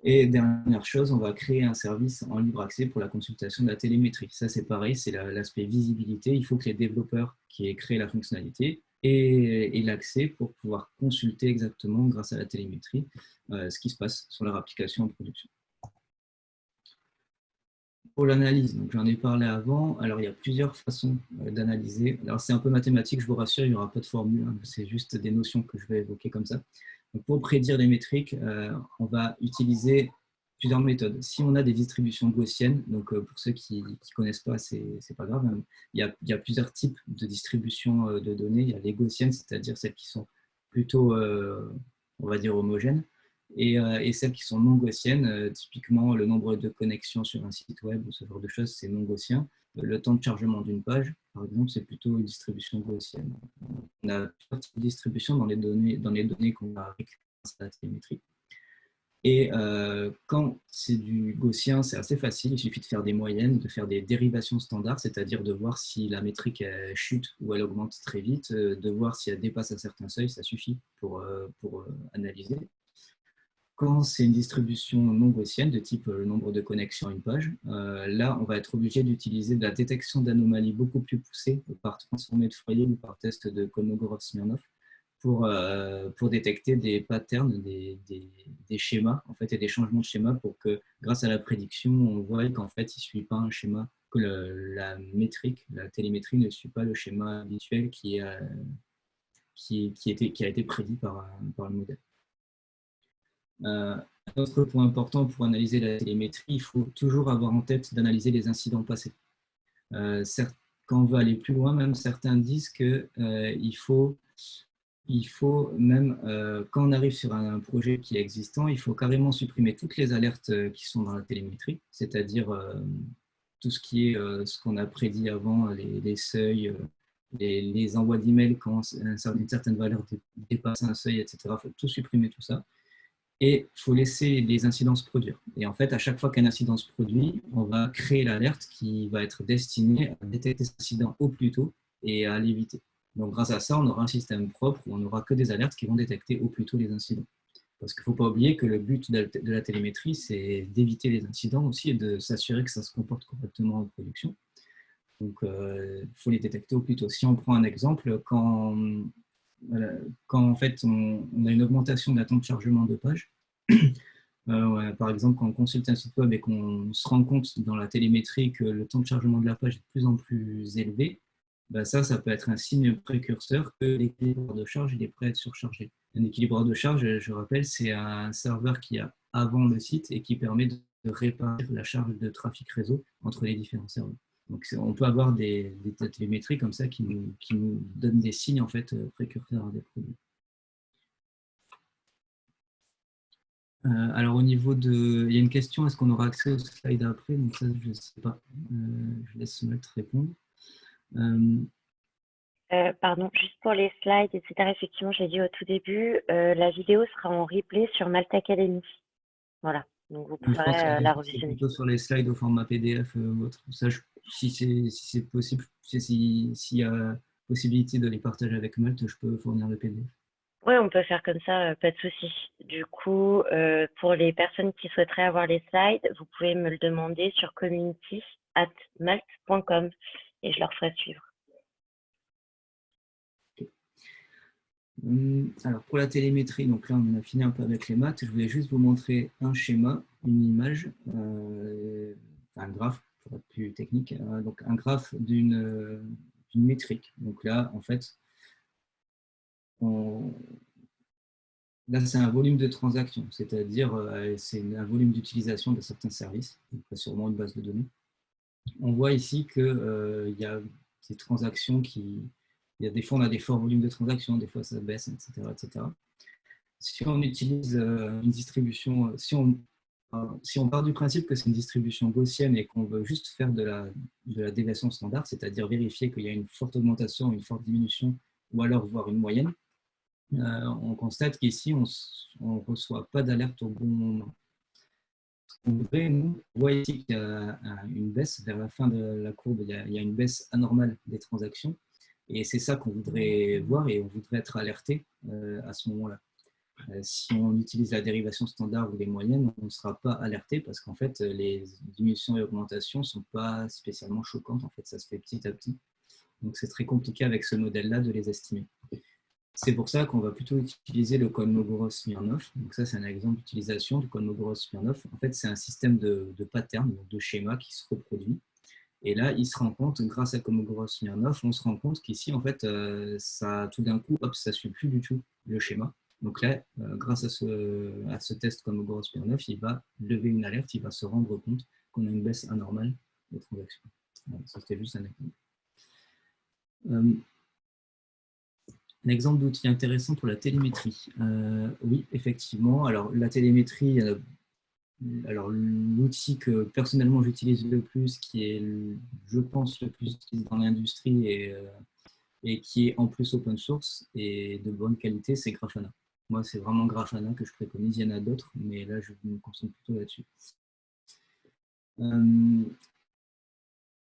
Et dernière chose, on va créer un service en libre accès pour la consultation de la télémétrie. Ça, c'est pareil, c'est l'aspect visibilité. Il faut que les développeurs qui aient créé la fonctionnalité aient l'accès pour pouvoir consulter exactement, grâce à la télémétrie, ce qui se passe sur leur application en production. Pour l'analyse, donc j'en ai parlé avant. Alors, il y a plusieurs façons d'analyser. Alors, c'est un peu mathématique, je vous rassure, il n'y aura pas de formule, hein, c'est juste des notions que je vais évoquer comme ça. Donc, pour prédire les métriques, on va utiliser plusieurs méthodes. Si on a des distributions gaussiennes, donc pour ceux qui ne connaissent pas, c'est pas grave, hein. Il y a plusieurs types de distributions de données. Il y a les gaussiennes, c'est-à-dire celles qui sont plutôt, on va dire, homogènes, et celles qui sont non gaussiennes, typiquement le nombre de connexions sur un site web ou ce genre de choses, c'est non gaussien. Le temps de chargement d'une page, par exemple, c'est plutôt une distribution gaussienne. On a plusieurs types de distributions dans les données qu'on va récupérer grâce à la télémétrie. Et quand c'est du gaussien, c'est assez facile, il suffit de faire des moyennes, de faire des dérivations standards, c'est-à-dire de voir si la métrique chute ou elle augmente très vite, de voir si elle dépasse un certain seuil, ça suffit pour analyser. Quand c'est une distribution non gaussienne, de type le nombre de connexions à une page, là, on va être obligé d'utiliser de la détection d'anomalies beaucoup plus poussée par transformée de Fourier ou par test de Kolmogorov-Smirnov pour détecter des patterns, des schémas en fait, et des changements de schéma pour que, grâce à la prédiction, on voit qu'en fait, il ne suit pas un schéma, que la métrique, la télémétrie ne suit pas le schéma habituel qui a été prédit par le modèle. Un autre point important pour analyser la télémétrie, il faut toujours avoir en tête d'analyser les incidents passés. Quand on veut aller plus loin, même certains disent qu'il faut même, quand on arrive sur un projet qui est existant, il faut carrément supprimer toutes les alertes qui sont dans la télémétrie, c'est-à-dire tout ce qui est ce qu'on a prédit avant, les seuils, les envois d'emails quand une certaine valeur dépasse un seuil, etc. Il faut tout supprimer, tout ça. Et il faut laisser les incidents se produire. Et en fait, à chaque fois qu'un incident se produit, on va créer l'alerte qui va être destinée à détecter cet incident au plus tôt et à l'éviter. Donc, grâce à ça, on aura un système propre où on n'aura que des alertes qui vont détecter au plus tôt les incidents. Parce qu'il ne faut pas oublier que le but de la télémétrie, c'est d'éviter les incidents aussi et de s'assurer que ça se comporte correctement en production. Donc, il faut les détecter au plus tôt. Si on prend un exemple, quand en fait on a une augmentation de la temps de chargement de page, ouais, par exemple quand on consulte un site web et qu'on se rend compte dans la télémétrie que le temps de chargement de la page est de plus en plus élevé, ça peut être un signe précurseur que l'équilibre de charge est prêt à être surchargé. Un équilibre de charge, je rappelle, c'est un serveur qui a avant le site et qui permet de répartir la charge de trafic réseau entre les différents serveurs. Donc, on peut avoir des télémétries comme ça qui nous donnent des signes en fait, précurseurs à des produits. Alors, au niveau de... Il y a une question, est-ce qu'on aura accès aux slides après? Donc ça, je ne sais pas. Je laisse Malte répondre. Pardon, juste pour les slides, etc. Effectivement, j'ai dit au tout début, la vidéo sera en replay sur Malte Academy. Voilà, donc vous Je pense pourrez la que c'est revisionner. plutôt sur les slides au format PDF ou autre. Ça, si c'est possible, s'il y a possibilité de les partager avec Malte, je peux fournir le PDF. Oui, on peut faire comme ça, pas de souci. Du coup, pour les personnes qui souhaiteraient avoir les slides, vous pouvez me le demander sur community@malt.com et je leur ferai suivre. Alors, pour la télémétrie, donc là, on en a fini un peu avec les maths. Je voulais juste vous montrer un schéma, une image, un graphe, pour être plus technique. Donc, un graphe d'une métrique. Donc là, en fait, là, c'est un volume de transaction, c'est-à-dire c'est un volume d'utilisation de certains services, donc sûrement une base de données. On voit ici qu'il y a des transactions des fois, on a des forts volumes de transactions, des fois, ça baisse, etc. etc. Si on utilise une distribution, si on part du principe que c'est une distribution gaussienne et qu'on veut juste faire de la déviation standard, c'est-à-dire vérifier qu'il y a une forte augmentation, une forte diminution, ou alors voir une moyenne, on constate qu'ici, on ne reçoit pas d'alerte au bon moment. On voit ici qu'il y a une baisse vers la fin de la courbe, il y a une baisse anormale des transactions, et c'est ça qu'on voudrait voir et on voudrait être alerté à ce moment-là. Si on utilise la dérivation standard ou les moyennes, on ne sera pas alerté parce qu'en fait, les diminutions et augmentations ne sont pas spécialement choquantes. En fait, ça se fait petit à petit. Donc, c'est très compliqué avec ce modèle-là de les estimer. C'est pour ça qu'on va plutôt utiliser le Kolmogorov-Smirnov. Donc, ça, c'est un exemple d'utilisation du Kolmogorov-Smirnov. En fait, c'est un système de patterns, de schémas qui se reproduit. Et là, il se rend compte, grâce à Kolmogorov-Smirnov, on se rend compte qu'ici, en fait, ça, tout d'un coup, hop, ça ne suit plus du tout le schéma. Donc là, grâce à ce test Kolmogorov-Smirnov, il va lever une alerte, il va se rendre compte qu'on a une baisse anormale des transactions. Voilà, ça, c'était juste un exemple. Un exemple d'outil intéressant pour la télémétrie. Oui, effectivement. Alors, la télémétrie, alors l'outil que personnellement j'utilise le plus, qui est, je pense, le plus utilisé dans l'industrie et qui est en plus open source et de bonne qualité, c'est Grafana. Moi, c'est vraiment Grafana que je préconise. Il y en a d'autres, mais là, je me concentre plutôt là-dessus.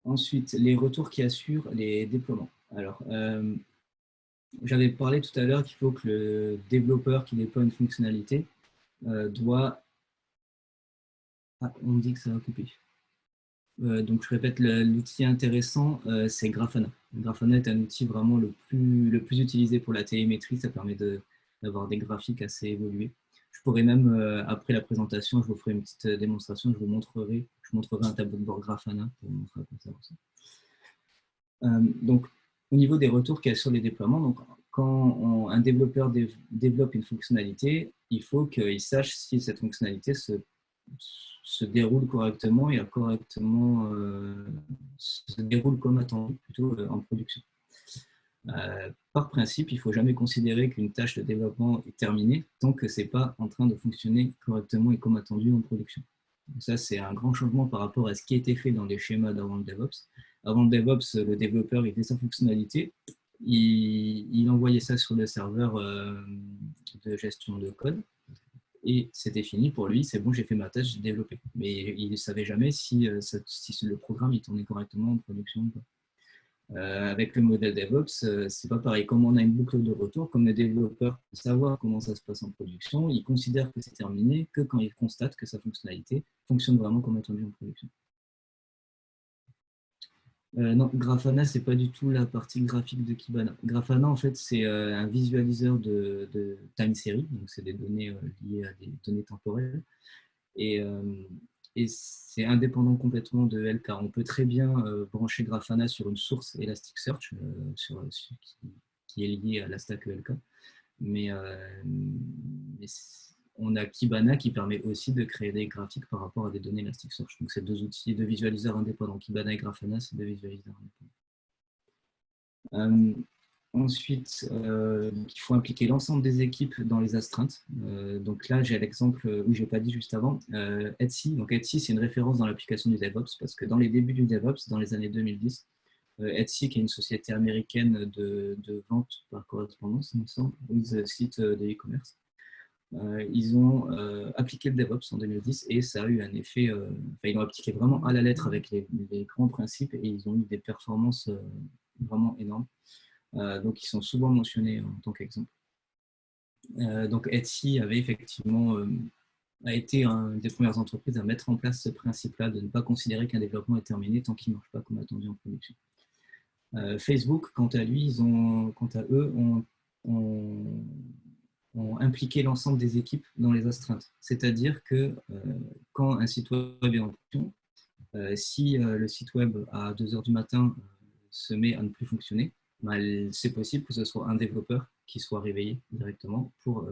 Ensuite, les retours qui assurent les déploiements. Alors, j'avais parlé tout à l'heure qu'il faut que le développeur qui déploie une fonctionnalité doit... Ah, on me dit que ça va couper. Donc, je répète, l'outil intéressant, c'est Grafana. Grafana est un outil vraiment le plus utilisé pour la télémétrie. Ça permet d'avoir des graphiques assez évolués. Je pourrais même, après la présentation, je vous ferai une petite démonstration. Je montrerai un tableau de bord Grafana pour vous montrer à quoi ça ressemble. Donc, au niveau des retours qu'il y a sur les déploiements, donc, quand un développeur développe une fonctionnalité, il faut qu'il sache si cette fonctionnalité se déroule correctement et se déroule comme attendu plutôt en production. Par principe, il ne faut jamais considérer qu'une tâche de développement est terminée tant que ce n'est pas en train de fonctionner correctement et comme attendu en production. Donc ça, c'est un grand changement par rapport à ce qui était fait dans les schémas d'avant le DevOps. Avant le DevOps, le développeur il fait sa fonctionnalité, il envoyait ça sur le serveur de gestion de code et c'était fini pour lui, c'est bon, j'ai fait ma tâche, j'ai développé. Mais il ne savait jamais si le programme il tournait correctement en production ou pas. Avec le modèle DevOps, c'est pas pareil. Comme on a une boucle de retour, comme le développeur peut savoir comment ça se passe en production, il considère que c'est terminé que quand il constate que sa fonctionnalité fonctionne vraiment comme attendu en production. Non, Grafana, c'est pas du tout la partie graphique de Kibana. Grafana, en fait, c'est un visualiseur de time series, donc c'est des données liées à des données temporelles. Et c'est indépendant complètement de LK. On peut très bien brancher Grafana sur une source Elasticsearch qui est liée à la stack ELK. Mais on a Kibana qui permet aussi de créer des graphiques par rapport à des données Elasticsearch. Donc, c'est deux outils de visualiseurs indépendants. Kibana et Grafana, c'est deux visualiseurs indépendants. Ensuite, il faut impliquer l'ensemble des équipes dans les astreintes. Donc là, j'ai l'exemple où je n'ai pas dit juste avant, Etsy. Donc Etsy, c'est une référence dans l'application du DevOps parce que dans les débuts du DevOps, dans les années 2010, Etsy, qui est une société américaine de vente par correspondance, il me semble, with site de e-commerce, ils ont appliqué le DevOps en 2010 et ça a eu un effet, ils l'ont appliqué vraiment à la lettre avec les grands principes et ils ont eu des performances vraiment énormes. Donc, ils sont souvent mentionnés en tant qu'exemple. Donc, Etsy avait effectivement a été une des premières entreprises à mettre en place ce principe-là de ne pas considérer qu'un développement est terminé tant qu'il ne marche pas comme attendu en production. Facebook, quant à eux, ont impliqué l'ensemble des équipes dans les astreintes. C'est-à-dire que quand un site web est en production, si le site web à 2 h du matin se met à ne plus fonctionner, c'est possible que ce soit un développeur qui soit réveillé directement pour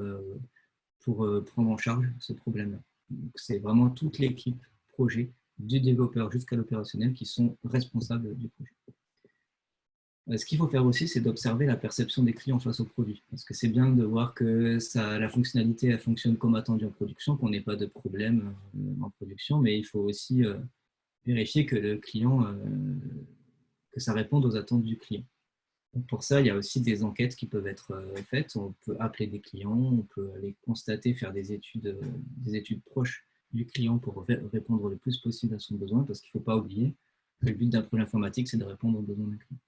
prendre en charge ce problème-là. C'est vraiment toute l'équipe projet, du développeur jusqu'à l'opérationnel, qui sont responsables du projet. Ce qu'il faut faire aussi, c'est d'observer la perception des clients face au produit. Parce que c'est bien de voir que la fonctionnalité elle fonctionne comme attendu en production, qu'on n'ait pas de problème en production, mais il faut aussi vérifier que le client, que ça réponde aux attentes du client. Donc pour ça, il y a aussi des enquêtes qui peuvent être faites. On peut appeler des clients, on peut aller constater, faire des études proches du client pour répondre le plus possible à son besoin, parce qu'il ne faut pas oublier que le but d'un projet informatique, c'est de répondre aux besoins d'un client.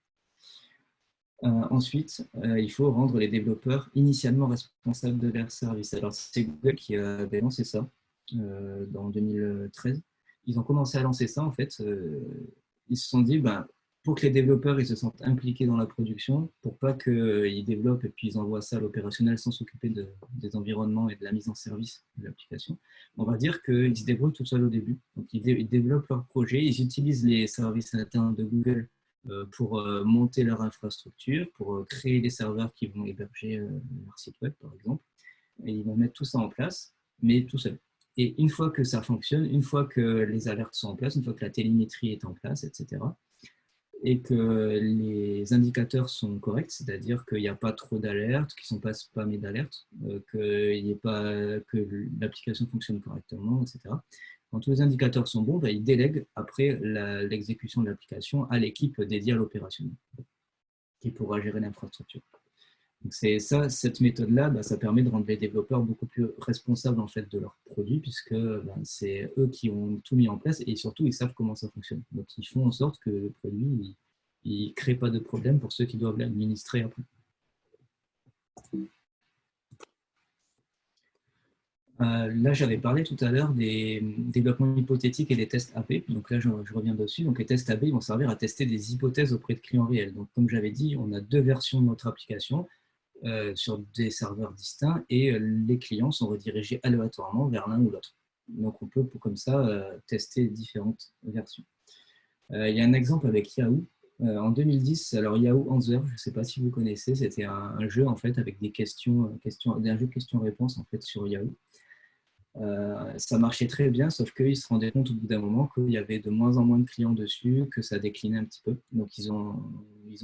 Ensuite, il faut rendre les développeurs initialement responsables de leur service. Alors, c'est Google qui avait lancé ça en 2013. Ils ont commencé à lancer ça, en fait. Ils se sont dit, pour que les développeurs ils se sentent impliqués dans la production, pour pas qu'ils développent et puis ils envoient ça à l'opérationnel sans s'occuper des environnements et de la mise en service de l'application, on va dire qu'ils se débrouillent tout seuls au début. Donc, ils développent leur projet, ils utilisent les services internes de Google pour monter leur infrastructure, pour créer des serveurs qui vont héberger leur site web, par exemple. Et ils vont mettre tout ça en place, mais tout seul. Et une fois que ça fonctionne, une fois que les alertes sont en place, une fois que la télémétrie est en place, etc., et que les indicateurs sont corrects, c'est-à-dire qu'il n'y a pas trop d'alertes, qu'ils ne sont pas spammés d'alertes, que l'application fonctionne correctement, etc. Quand tous les indicateurs sont bons, ils délèguent après l'exécution de l'application à l'équipe dédiée à l'opérationnel, qui pourra gérer l'infrastructure. Donc cette méthode-là, ça permet de rendre les développeurs beaucoup plus responsables en fait, de leurs produits, puisque c'est eux qui ont tout mis en place et surtout, ils savent comment ça fonctionne. Donc, ils font en sorte que le produit ne crée pas de problème pour ceux qui doivent l'administrer après. Là, j'avais parlé tout à l'heure des développements hypothétiques et des tests AB. Donc là, je reviens dessus. Donc les tests AB vont servir à tester des hypothèses auprès de clients réels. Donc comme j'avais dit, on a deux versions de notre application sur des serveurs distincts et les clients sont redirigés aléatoirement vers l'un ou l'autre. Donc on peut comme ça tester différentes versions. Il y a un exemple avec Yahoo. En 2010, alors Yahoo Answer, je ne sais pas si vous connaissez, c'était un jeu en fait avec des un jeu de questions-réponses en fait sur Yahoo. Ça marchait très bien, sauf qu'ils se rendaient compte au bout d'un moment qu'il y avait de moins en moins de clients dessus, que ça déclinait un petit peu. Donc, ils ont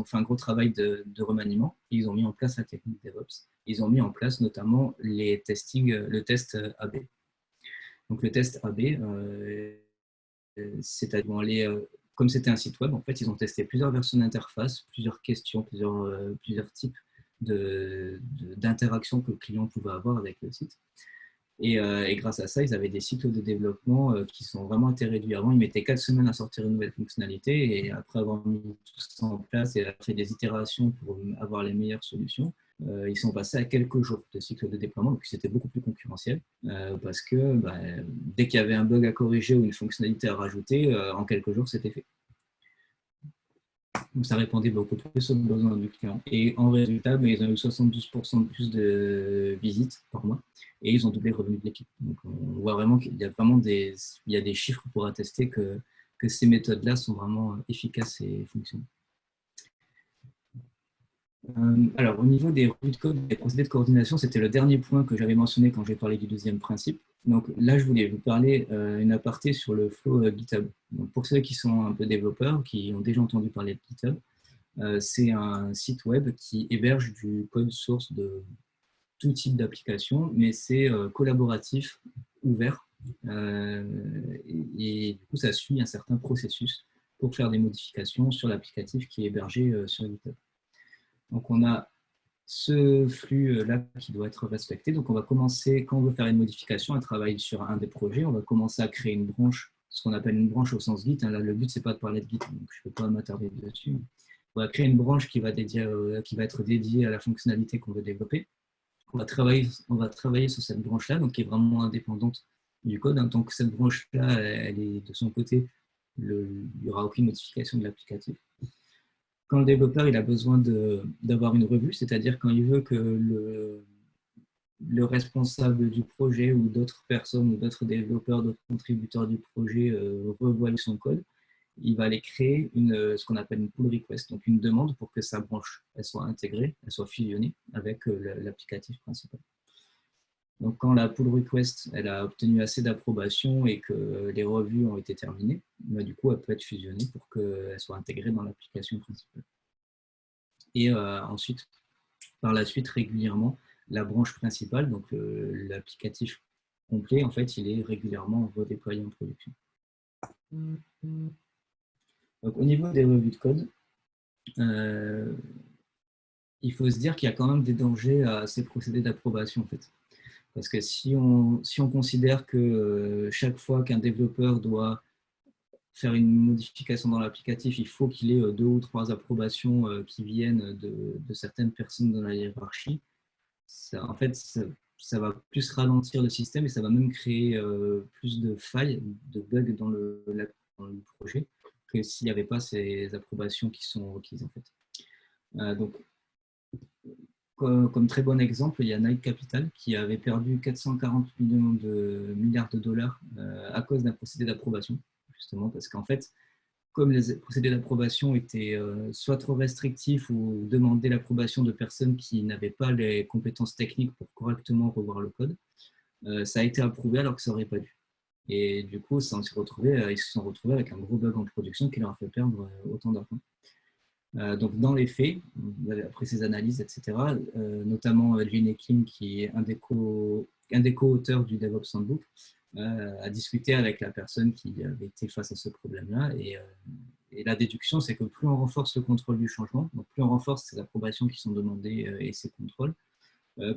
fait un gros travail de remaniement. Et ils ont mis en place la technique DevOps. Ils ont mis en place notamment le test AB. Donc, le test AB, c'est-à-dire comme c'était un site web, en fait, ils ont testé plusieurs versions d'interface, plusieurs questions, plusieurs types d'interactions que le client pouvait avoir avec le site. Et grâce à ça, ils avaient des cycles de développement qui sont vraiment été réduits. Avant, ils mettaient 4 semaines à sortir une nouvelle fonctionnalité et après avoir mis tout ça en place et fait des itérations pour avoir les meilleures solutions, ils sont passés à quelques jours de cycle de déploiement. Donc, c'était beaucoup plus concurrentiel parce que dès qu'il y avait un bug à corriger ou une fonctionnalité à rajouter, en quelques jours, c'était fait. Donc, ça répondait beaucoup plus aux besoins du client. Et en résultat, ils ont eu 72% de plus de visites par mois et ils ont doublé le revenu de l'équipe. Donc, on voit vraiment qu'il y a vraiment des chiffres pour attester que ces méthodes-là sont vraiment efficaces et fonctionnent. Alors, au niveau des revues de code, des procédés de coordination, c'était le dernier point que j'avais mentionné quand j'ai parlé du deuxième principe. Donc là, je voulais vous parler une aparté sur le flow GitHub. Donc, pour ceux qui sont un peu développeurs, qui ont déjà entendu parler de GitHub, c'est un site web qui héberge du code source de tout type d'application, mais c'est collaboratif, ouvert, et du coup, ça suit un certain processus pour faire des modifications sur l'applicatif qui est hébergé sur GitHub. Donc, on a ce flux-là qui doit être respecté. Donc, on va commencer, quand on veut faire une modification, un travail sur un des projets, on va commencer à créer une branche, ce qu'on appelle une branche au sens Git. Là, le but, c'est pas de parler de Git, donc je ne vais pas m'attarder dessus. On va créer une branche qui va être dédiée à la fonctionnalité qu'on veut développer. On va travailler sur cette branche-là, donc qui est vraiment indépendante du code. Tant que cette branche-là, elle est de son côté, il n'y aura aucune modification de l'applicatif. Quand le développeur il a besoin d'avoir une revue, c'est-à-dire quand il veut que le responsable du projet ou d'autres personnes ou d'autres développeurs, d'autres contributeurs du projet revoient son code, il va aller créer ce qu'on appelle une pull request, donc une demande pour que sa branche elle soit intégrée, elle soit fusionnée avec l'applicatif principal. Donc, quand la pull request elle a obtenu assez d'approbation et que les revues ont été terminées, bah, du coup, elle peut être fusionnée pour qu'elle soit intégrée dans l'application principale. Et ensuite, par la suite, régulièrement, la branche principale, donc l'applicatif complet, en fait, il est régulièrement redéployé en production. Donc, au niveau des revues de code, il faut se dire qu'il y a quand même des dangers à ces procédés d'approbation, en fait. Parce que si on considère que chaque fois qu'un développeur doit faire une modification dans l'applicatif, il faut qu'il ait 2 ou 3 approbations qui viennent de certaines personnes dans la hiérarchie, en fait, ça va plus ralentir le système et ça va même créer plus de failles, de bugs dans le projet que s'il n'y avait pas ces approbations qui sont requises, en fait. Donc, comme très bon exemple, il y a Nike Capital qui avait perdu 440 milliards de dollars à cause d'un procédé d'approbation, justement, parce qu'en fait, comme les procédés d'approbation étaient soit trop restrictifs ou demandaient l'approbation de personnes qui n'avaient pas les compétences techniques pour correctement revoir le code, ça a été approuvé alors que ça n'aurait pas dû. Et du coup, ils se sont retrouvés avec un gros bug en production qui leur a fait perdre autant d'argent. Donc, dans les faits, après ces analyses, etc., notamment Gene Kim, qui est un des co-auteurs du DevOps Handbook, a discuté avec la personne qui avait été face à ce problème-là. Et la déduction, c'est que plus on renforce le contrôle du changement, donc plus on renforce ces approbations qui sont demandées et ces contrôles,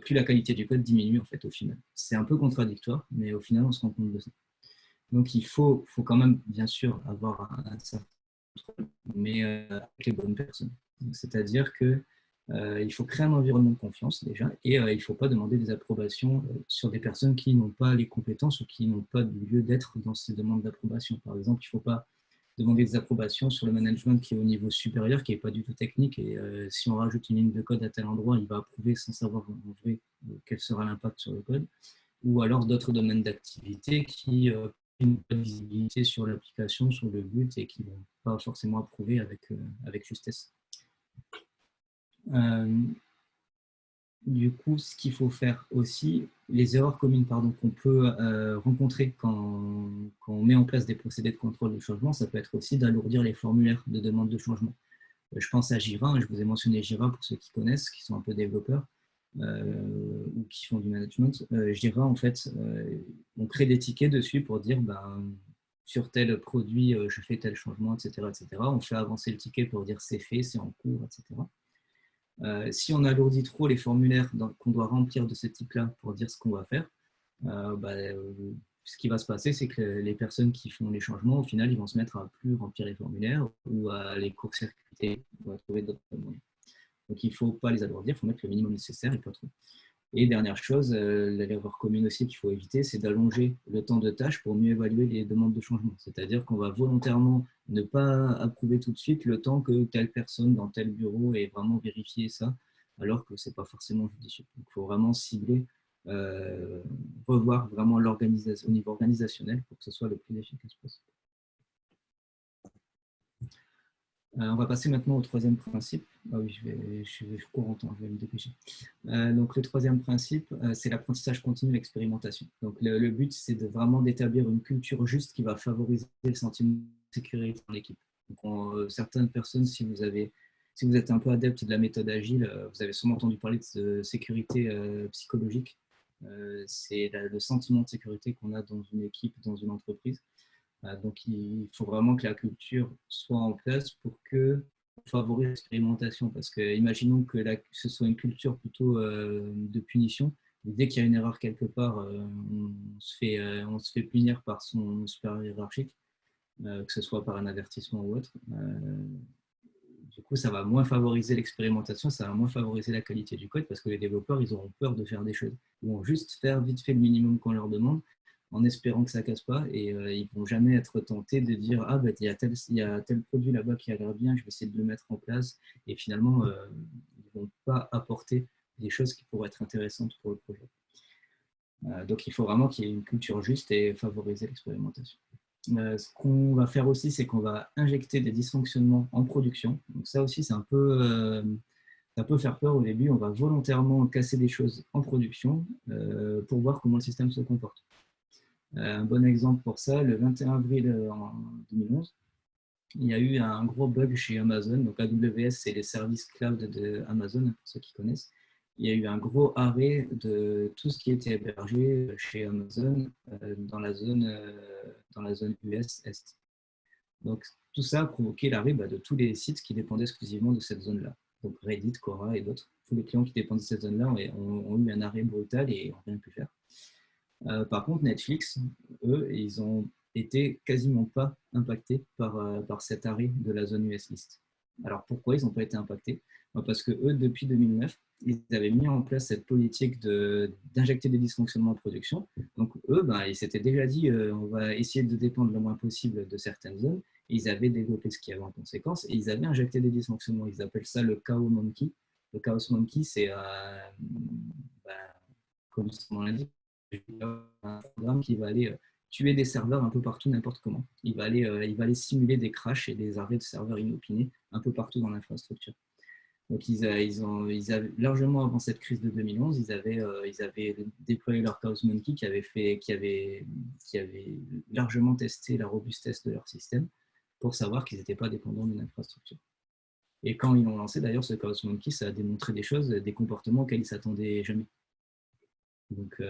plus la qualité du code diminue en fait au final. C'est un peu contradictoire, mais au final, on se rend compte de ça. Donc, il faut quand même, bien sûr, avoir un certain contrôle, mais avec les bonnes personnes. C'est-à-dire que il faut créer un environnement de confiance déjà, et il ne faut pas demander des approbations sur des personnes qui n'ont pas les compétences ou qui n'ont pas de lieu d'être dans ces demandes d'approbation. Par exemple, il ne faut pas demander des approbations sur le management qui est au niveau supérieur, qui n'est pas du tout technique, et si on rajoute une ligne de code à tel endroit, il va approuver sans savoir en vrai quel sera l'impact sur le code, ou alors d'autres domaines d'activité qui ont une visibilité sur l'application, sur le but, et qui ne vont pas forcément approuver avec justesse. Du coup, ce qu'il faut faire aussi, les erreurs communes qu'on peut rencontrer quand on met en place des procédés de contrôle de changement, ça peut être aussi d'alourdir les formulaires de demande de changement. Je pense à Jira, je vous ai mentionné Jira pour ceux qui connaissent, qui sont un peu développeurs ou qui font du management. Jira, en fait, on crée des tickets dessus pour dire sur tel produit, je fais tel changement, etc., etc. On fait avancer le ticket pour dire c'est fait, c'est en cours, etc. Si on alourdit trop les formulaires qu'on doit remplir de ce type-là pour dire ce qu'on va faire, ce qui va se passer, c'est que les personnes qui font les changements, au final, ils vont se mettre à plus remplir les formulaires ou à les court-circuiter ou à trouver d'autres moyens. Donc, il ne faut pas les alourdir, il faut mettre le minimum nécessaire et pas trop. Et dernière chose, l'erreur commune aussi qu'il faut éviter, c'est d'allonger le temps de tâche pour mieux évaluer les demandes de changement. C'est-à-dire qu'on va volontairement ne pas approuver tout de suite le temps que telle personne dans tel bureau ait vraiment vérifié ça, alors que ce n'est pas forcément judicieux. Donc, il faut vraiment cibler, revoir vraiment l'organisation au niveau organisationnel pour que ce soit le plus efficace possible. On va passer maintenant au troisième principe. Ah oui, je cours en temps, je vais me dépêcher. Donc, le troisième principe, c'est l'apprentissage continu, l'expérimentation. Donc, le but, c'est vraiment d'établir une culture juste qui va favoriser le sentiment de sécurité dans l'équipe. Donc, certaines personnes, si vous êtes un peu adepte de la méthode agile, vous avez sûrement entendu parler de sécurité psychologique. C'est le sentiment de sécurité qu'on a dans une équipe, dans une entreprise. Donc, il faut vraiment que la culture soit en place pour que favorise l'expérimentation. Parce que, imaginons que ce soit une culture plutôt de punition. Dès qu'il y a une erreur quelque part, on se fait punir par son supérieur hiérarchique, que ce soit par un avertissement ou autre. Du coup, ça va moins favoriser l'expérimentation, ça va moins favoriser la qualité du code parce que les développeurs, ils auront peur de faire des choses. Ils vont juste faire vite fait le minimum qu'on leur demande en espérant que ça ne casse pas et ils ne vont jamais être tentés de dire « Ah, bah, il y a tel produit là-bas qui a l'air bien, je vais essayer de le mettre en place. » Et finalement, ils ne vont pas apporter des choses qui pourraient être intéressantes pour le projet. Donc, il faut vraiment qu'il y ait une culture juste et favoriser l'expérimentation. Ce qu'on va faire aussi, c'est qu'on va injecter des dysfonctionnements en production. Donc ça aussi, ça peut faire peur au début. On va volontairement casser des choses en production pour voir comment le système se comporte. Un bon exemple pour ça, le 21 avril en 2011, il y a eu un gros bug chez Amazon. Donc AWS, c'est les services cloud d'Amazon, pour ceux qui connaissent. Il y a eu un gros arrêt de tout ce qui était hébergé chez Amazon dans la zone US Est. Donc tout ça a provoqué l'arrêt de tous les sites qui dépendaient exclusivement de cette zone-là. Donc Reddit, Quora et d'autres. Tous les clients qui dépendent de cette zone-là ont eu un arrêt brutal et n'ont rien pu faire. Par contre, Netflix, eux, ils ont été quasiment pas impactés par cet arrêt de la zone US List. Alors pourquoi ils n'ont pas été impactés? Parce que eux, depuis 2009, ils avaient mis en place cette politique d'injecter des dysfonctionnements en production. Donc eux, ils s'étaient déjà dit on va essayer de dépendre le moins possible de certaines zones. Et ils avaient développé ce qu'il y avait en conséquence et ils avaient injecté des dysfonctionnements. Ils appellent ça le Chaos Monkey. Le Chaos Monkey, c'est comme son nom l'indique, un programme qui va aller tuer des serveurs un peu partout, n'importe comment. Il va aller simuler des crashs et des arrêts de serveurs inopinés un peu partout dans l'infrastructure. Donc, ils avaient, largement avant cette crise de 2011, ils avaient déployé leur Chaos Monkey qui avait largement testé la robustesse de leur système pour savoir qu'ils n'étaient pas dépendants d'une infrastructure. Et quand ils l'ont lancé, d'ailleurs, ce Chaos Monkey, ça a démontré des choses, des comportements auxquels ils ne s'attendaient jamais. Donc,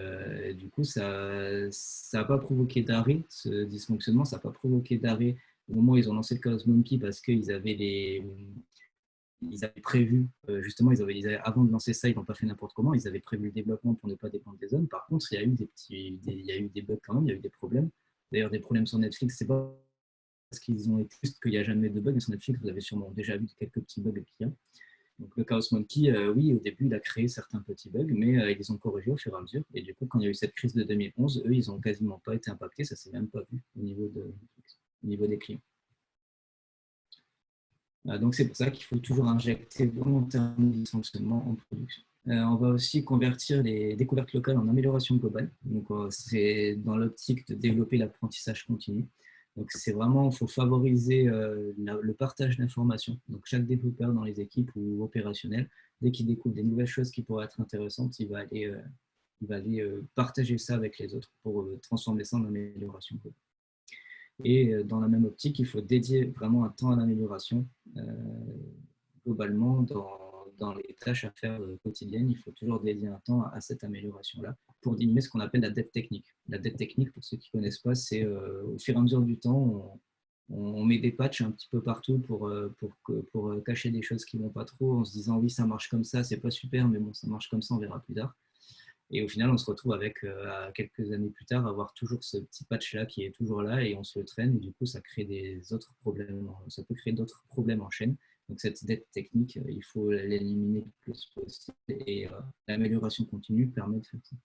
du coup, ça n'a pas provoqué d'arrêt, ce dysfonctionnement, ça n'a pas provoqué d'arrêt au moment où ils ont lancé le Chaos Monkey parce qu'ils avaient prévu, justement, avant de lancer ça, ils n'ont pas fait n'importe comment, ils avaient prévu le développement pour ne pas dépendre des zones. Par contre, il y a eu des bugs quand même, il y a eu des problèmes. D'ailleurs, des problèmes sur Netflix, c'est pas parce qu'ils ont été juste qu'il n'y a jamais de bugs, mais sur Netflix, vous avez sûrement déjà vu quelques petits bugs qu'il y a. Donc le Chaos Monkey, oui, au début, il a créé certains petits bugs, mais ils les ont corrigés au fur et à mesure. Et du coup, quand il y a eu cette crise de 2011, eux, ils n'ont quasiment pas été impactés, ça ne s'est même pas vu au niveau des clients. Donc c'est pour ça qu'il faut toujours injecter volontairement des dysfonctionnements en production. On va aussi convertir les découvertes locales en amélioration globale. Donc c'est dans l'optique de développer l'apprentissage continu. Donc c'est vraiment, il faut favoriser le partage d'informations. Donc chaque développeur dans les équipes ou opérationnels, dès qu'il découvre des nouvelles choses qui pourraient être intéressantes, il va aller partager ça avec les autres pour transformer ça en amélioration globale. Et dans la même optique, il faut dédier vraiment un temps à l'amélioration. Globalement, dans les tâches à faire quotidiennes, il faut toujours dédier un temps à cette amélioration-là pour diminuer ce qu'on appelle la dette technique. La dette technique, pour ceux qui ne connaissent pas, c'est au fur et à mesure du temps, on met des patchs un petit peu partout pour cacher des choses qui ne vont pas trop, en se disant oui, ça marche comme ça, c'est pas super, mais bon, ça marche comme ça, on verra plus tard. Et au final, on se retrouve avec, quelques années plus tard, avoir toujours ce petit patch-là qui est toujours là et on se le traîne. Et du coup, ça crée des autres problèmes. Ça peut créer d'autres problèmes en chaîne. Donc, cette dette technique, il faut l'éliminer le plus possible. Et l'amélioration continue permet de faire ça.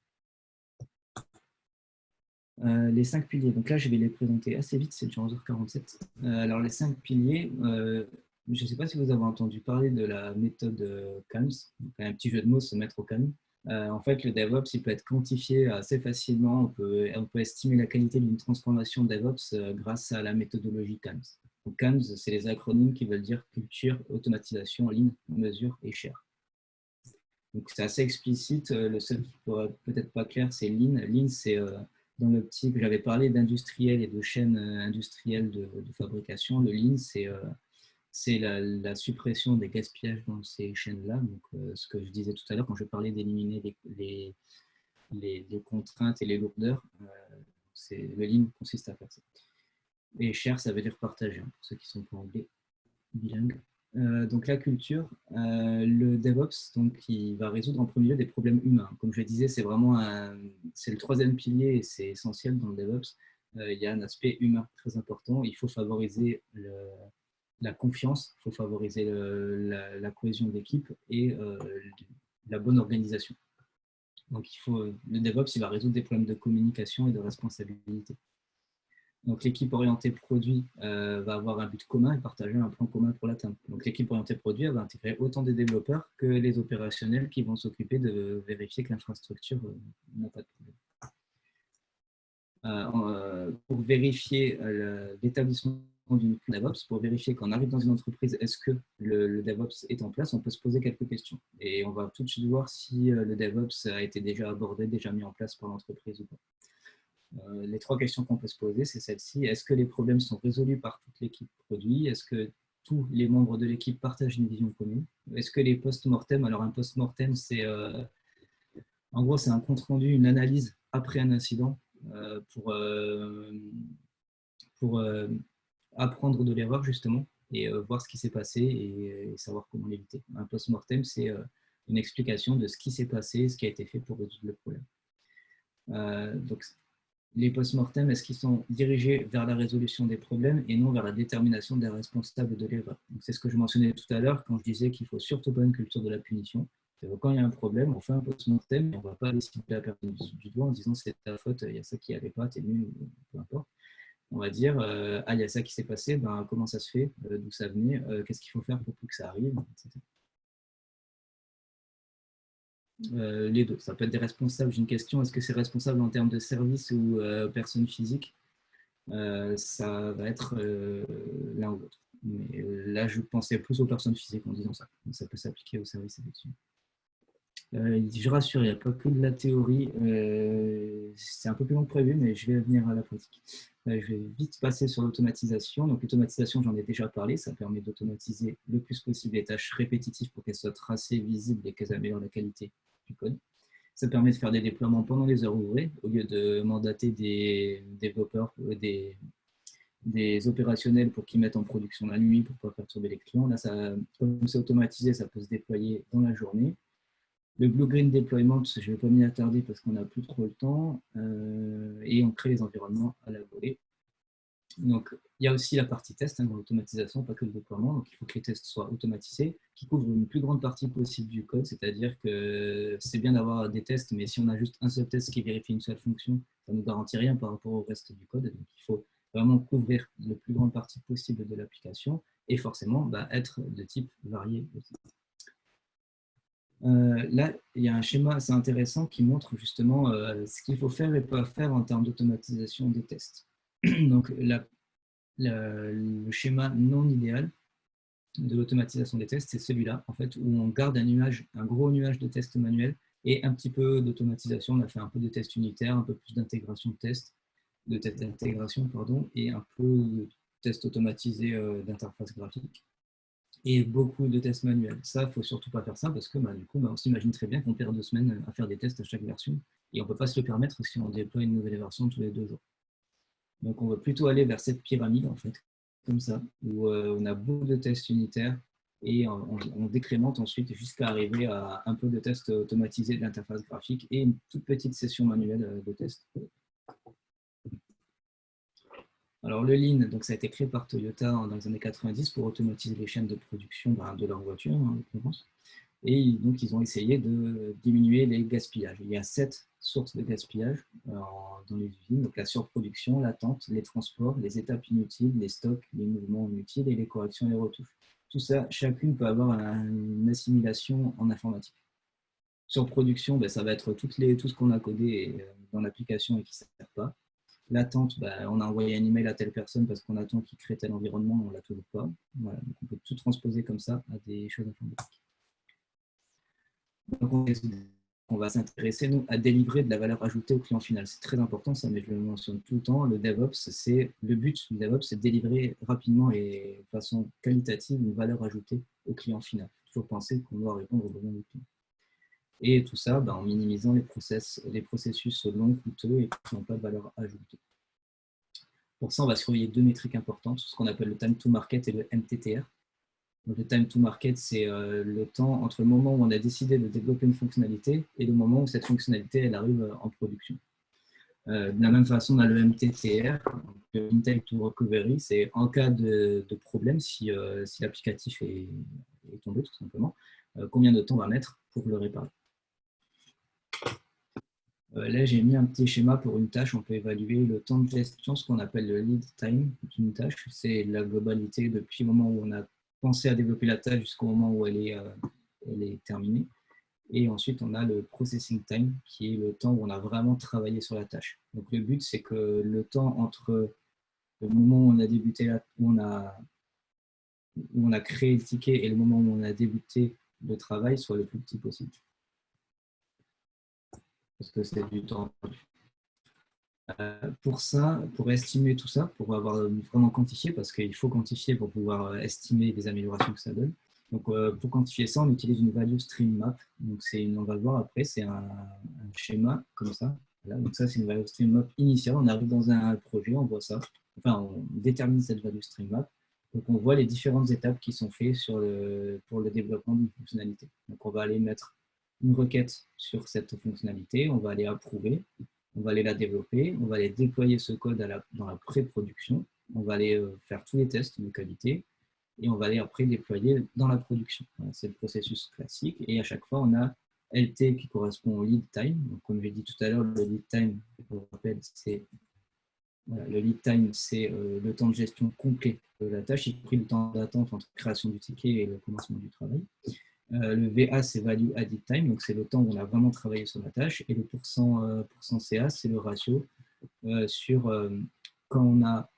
Les 5 piliers. Donc là, je vais les présenter assez vite, c'est déjà 11h47. Alors, les 5 piliers, je ne sais pas si vous avez entendu parler de la méthode CALMS. Donc, un petit jeu de mots, se mettre au calme. En fait, le DevOps, il peut être quantifié assez facilement. On peut estimer la qualité d'une transformation DevOps grâce à la méthodologie CALMS. Donc, CAMS, c'est les acronymes qui veulent dire culture, automatisation, lean, mesure et share. Donc c'est assez explicite. Le seul qui pourrait peut-être pas clair, c'est lean. Lean, c'est dans l'optique, j'avais parlé d'industriel et de chaînes industrielles de fabrication. Le lean, c'est la suppression des gaspillages dans ces chaînes-là. Donc, ce que je disais tout à l'heure quand je parlais d'éliminer les contraintes et les lourdeurs, le lean consiste à faire ça. Et share, ça veut dire partager, hein, pour ceux qui sont pas anglais, bilingues. Donc la culture, le DevOps, donc, il va résoudre en premier lieu des problèmes humains. Comme je le disais, c'est vraiment c'est le troisième pilier et c'est essentiel dans le DevOps. Il y a un aspect humain très important. Il faut favoriser la confiance, il faut favoriser la cohésion d'équipe et la bonne organisation. Donc le DevOps, il va résoudre des problèmes de communication et de responsabilité. Donc l'équipe orientée produit va avoir un but commun et partager un plan commun pour l'atteindre. Donc l'équipe orientée produit va intégrer autant des développeurs que les opérationnels qui vont s'occuper de vérifier que l'infrastructure n'a pas de problème. Pour vérifier l'établissement d'une DevOps, pour vérifier qu'on arrive dans une entreprise, est-ce que le DevOps est en place, on peut se poser quelques questions. Et on va tout de suite voir si le DevOps a été déjà abordé, déjà mis en place par l'entreprise ou pas. Les trois questions qu'on peut se poser, c'est celle-ci. Est-ce que les problèmes sont résolus par toute l'équipe produit? Est-ce que tous les membres de l'équipe partagent une vision commune? Est-ce que les post-mortem, alors un post-mortem, en gros, c'est un compte-rendu, une analyse après un incident pour apprendre de l'erreur, justement, et voir ce qui s'est passé et savoir comment l'éviter. Un post-mortem, c'est une explication de ce qui s'est passé, ce qui a été fait pour résoudre le problème. Donc, les post-mortem, est-ce qu'ils sont dirigés vers la résolution des problèmes et non vers la détermination des responsables de l'erreur? C'est ce que je mentionnais tout à l'heure quand je disais qu'il ne faut surtout pas une culture de la punition. Quand il y a un problème, on fait un post-mortem et on ne va pas aller cibler la personne du doigt en disant c'est ta faute, il y a ça qui n'allait pas, t'es nul, peu importe. On va dire il y a ça qui s'est passé, ben, comment ça se fait, d'où ça venait, qu'est-ce qu'il faut faire pour que ça arrive, etc. Les deux. Ça peut être des responsables. J'ai une question, est-ce que c'est responsable en termes de service ou personne physique? Ça va être l'un ou l'autre. Mais là, je pensais plus aux personnes physiques en disant ça. Donc, ça peut s'appliquer au service, effectivement. Je rassure, il n'y a pas que de la théorie. C'est un peu plus long que prévu, mais je vais venir à la pratique. Je vais vite passer sur l'automatisation. Donc, l'automatisation, j'en ai déjà parlé. Ça permet d'automatiser le plus possible les tâches répétitives pour qu'elles soient tracées, visibles et qu'elles améliorent la qualité du code. Ça permet de faire des déploiements pendant les heures ouvrées, au lieu de mandater des développeurs, des opérationnels pour qu'ils mettent en production la nuit pour ne pas perturber les clients. Là, comme c'est automatisé, ça peut se déployer dans la journée. Le Blue-Green Deployment, je ne vais pas m'y attarder parce qu'on n'a plus trop le temps. Et on crée les environnements à la volée. Donc, il y a aussi la partie test dans l'automatisation, pas que le déploiement. Donc, il faut que les tests soient automatisés, qui couvrent une plus grande partie possible du code. C'est-à-dire que c'est bien d'avoir des tests, mais si on a juste un seul test qui vérifie une seule fonction, ça ne nous garantit rien par rapport au reste du code. Donc, il faut vraiment couvrir la plus grande partie possible de l'application et forcément être de type varié aussi. Là, il y a un schéma assez intéressant qui montre justement ce qu'il faut faire et pas faire en termes d'automatisation des tests. Donc, le schéma non idéal de l'automatisation des tests, c'est celui-là, en fait, où on garde un gros nuage de tests manuels et un petit peu d'automatisation. On a fait un peu de tests unitaires, un peu plus d'intégration de tests, et un peu de tests automatisés d'interface graphique. Et beaucoup de tests manuels. Ça, il ne faut surtout pas faire ça parce que du coup, on s'imagine très bien qu'on perd 2 semaines à faire des tests à chaque version et on ne peut pas se le permettre si on déploie une nouvelle version tous les 2 jours. Donc, on va plutôt aller vers cette pyramide, en fait, comme ça, où on a beaucoup de tests unitaires et on décrémente ensuite jusqu'à arriver à un peu de tests automatisés de l'interface graphique et une toute petite session manuelle de tests. Alors, le Lean, donc, ça a été créé par Toyota dans les années 90 pour automatiser les chaînes de production de leur voiture, en l'occurrence. Et donc, ils ont essayé de diminuer les gaspillages. Il y a 7 sources de gaspillage dans les usines. Donc, la surproduction, l'attente, les transports, les étapes inutiles, les stocks, les mouvements inutiles et les corrections et les retouches. Tout ça, chacune peut avoir une assimilation en informatique. Surproduction, ça va être tout ce qu'on a codé dans l'application et qui ne sert pas. L'attente, on a envoyé un email à telle personne parce qu'on attend qu'il crée tel environnement, on ne l'a toujours pas. Voilà, donc on peut tout transposer comme ça à des choses informatiques. Donc on va s'intéresser, nous, à délivrer de la valeur ajoutée au client final. C'est très important, ça, mais je le mentionne tout le temps. Le DevOps, le but du DevOps, c'est de délivrer rapidement et de façon qualitative une valeur ajoutée au client final. Il faut toujours penser qu'on doit répondre aux besoins du client. Et tout ça en minimisant les processus longs, coûteux et qui n'ont pas de valeur ajoutée. Pour ça, on va surveiller deux métriques importantes, ce qu'on appelle le time to market et le MTTR. Donc, le time to market, c'est le temps entre le moment où on a décidé de développer une fonctionnalité et le moment où cette fonctionnalité elle arrive en production. De la même façon, on a le MTTR, le In Time to Recovery, c'est en cas de problème, si l'applicatif est tombé tout simplement, combien de temps on va mettre pour le réparer. Là, j'ai mis un petit schéma pour une tâche. On peut évaluer le temps de gestion, ce qu'on appelle le lead time d'une tâche. C'est la globalité depuis le moment où on a pensé à développer la tâche jusqu'au moment où elle est terminée. Et ensuite, on a le processing time, qui est le temps où on a vraiment travaillé sur la tâche. Donc, le but, c'est que le temps entre le moment où on a débuté, où on a créé le ticket et le moment où on a débuté le travail soit le plus petit possible. Parce que c'est du temps perdu. Pour ça, pour estimer tout ça, pour avoir vraiment quantifié, parce qu'il faut quantifier pour pouvoir estimer les améliorations que ça donne. Donc, pour quantifier ça, on utilise une value stream map. Donc, on va le voir après, c'est un schéma comme ça. Voilà. Donc, ça, c'est une value stream map initiale. On arrive dans un projet, on voit ça. Enfin, on détermine cette value stream map. Donc, on voit les différentes étapes qui sont faites pour le développement d'une fonctionnalité. Donc, on va aller mettre une requête sur cette fonctionnalité, on va aller approuver, on va aller la développer, on va aller déployer ce code dans la pré-production, on va aller faire tous les tests de qualité et on va aller après déployer dans la production. Voilà, c'est le processus classique et à chaque fois, on a LT qui correspond au lead time. Donc, comme j'ai dit tout à l'heure, le lead time, je vous rappelle, c'est le lead time, c'est le temps de gestion complet de la tâche, y compris le temps d'attente entre création du ticket et le commencement du travail. Le VA, c'est Value Added Time, donc c'est le temps où on a vraiment travaillé sur la tâche. Et le pourcent CA, c'est le ratio sur quand on a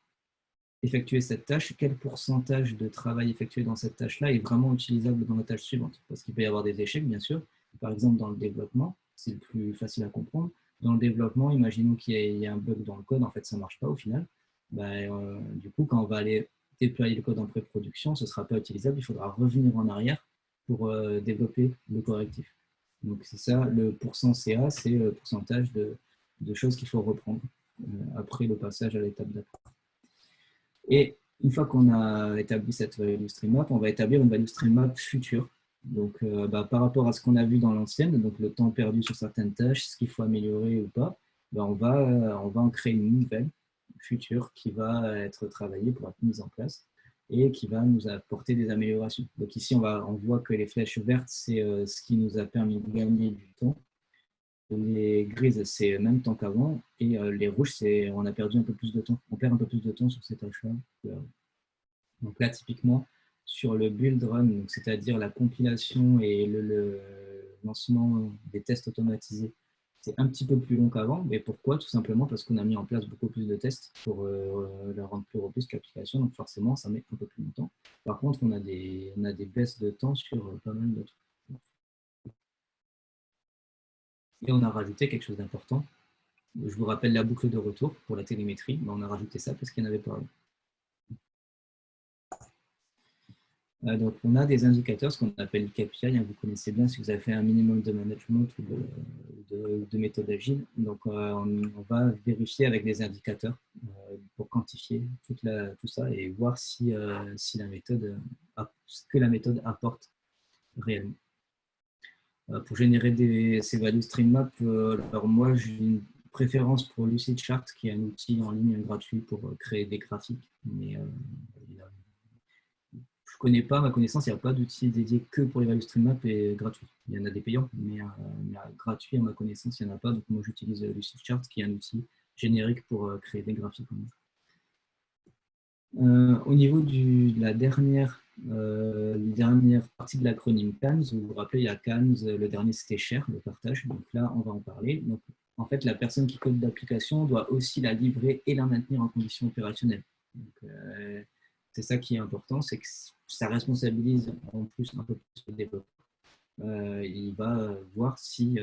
effectué cette tâche, quel pourcentage de travail effectué dans cette tâche-là est vraiment utilisable dans la tâche suivante. Parce qu'il peut y avoir des échecs, bien sûr. Par exemple, dans le développement, c'est le plus facile à comprendre. Dans le développement, imaginons qu'il y a un bug dans le code, en fait, ça ne marche pas au final. Du coup, quand on va aller déployer le code en pré-production, ce ne sera pas utilisable, il faudra revenir en arrière pour développer le correctif. Donc, c'est ça, le pourcent CA, c'est le pourcentage de choses qu'il faut reprendre après le passage à l'étape d'après. Et une fois qu'on a établi cette value stream map, on va établir une value stream map future. Donc, par rapport à ce qu'on a vu dans l'ancienne, donc le temps perdu sur certaines tâches, ce qu'il faut améliorer ou pas, on va en créer une nouvelle future qui va être travaillée pour être mise en place et qui va nous apporter des améliorations. Donc ici, on voit que les flèches vertes, c'est ce qui nous a permis de gagner du temps. Les grises, c'est le même temps qu'avant. Et les rouges, c'est on a perdu un peu plus de temps. On perd un peu plus de temps sur ces tâches-là. Donc là, typiquement, sur le build run, c'est-à-dire la compilation et le lancement des tests automatisés, c'est un petit peu plus long qu'avant. Mais pourquoi? Tout simplement parce qu'on a mis en place beaucoup plus de tests pour la rendre plus robuste, l'application. Donc forcément, ça met un peu plus longtemps. Par contre, on a des baisses de temps sur pas mal d'autres. Et on a rajouté quelque chose d'important. Je vous rappelle la boucle de retour pour la télémétrie. On a rajouté ça parce qu'il y en avait pas. Donc, on a des indicateurs, ce qu'on appelle KPI. Vous connaissez bien si vous avez fait un minimum de management ou de méthode agile. Donc, on va vérifier avec des indicateurs pour quantifier tout ça et voir si la méthode, ce que la méthode apporte réellement. Pour générer ces values stream map, alors moi, j'ai une préférence pour Lucidchart, qui est un outil en ligne gratuit pour créer des graphiques. Mais je ne connais pas, à ma connaissance, il n'y a pas d'outil dédié que pour les values stream map et gratuit. Il y en a des payants, mais gratuit, à ma connaissance, il n'y en a pas. Donc moi, j'utilise Lucidchart, qui est un outil générique pour créer des graphiques. Au niveau de la dernière partie de l'acronyme CANS, vous vous rappelez, il y a CANS, le dernier c'était share, le partage, donc là on va en parler. Donc, en fait, la personne qui code l'application doit aussi la livrer et la maintenir en conditions opérationnelles. C'est ça qui est important, c'est que ça responsabilise en plus un peu plus le développeur. Il va voir si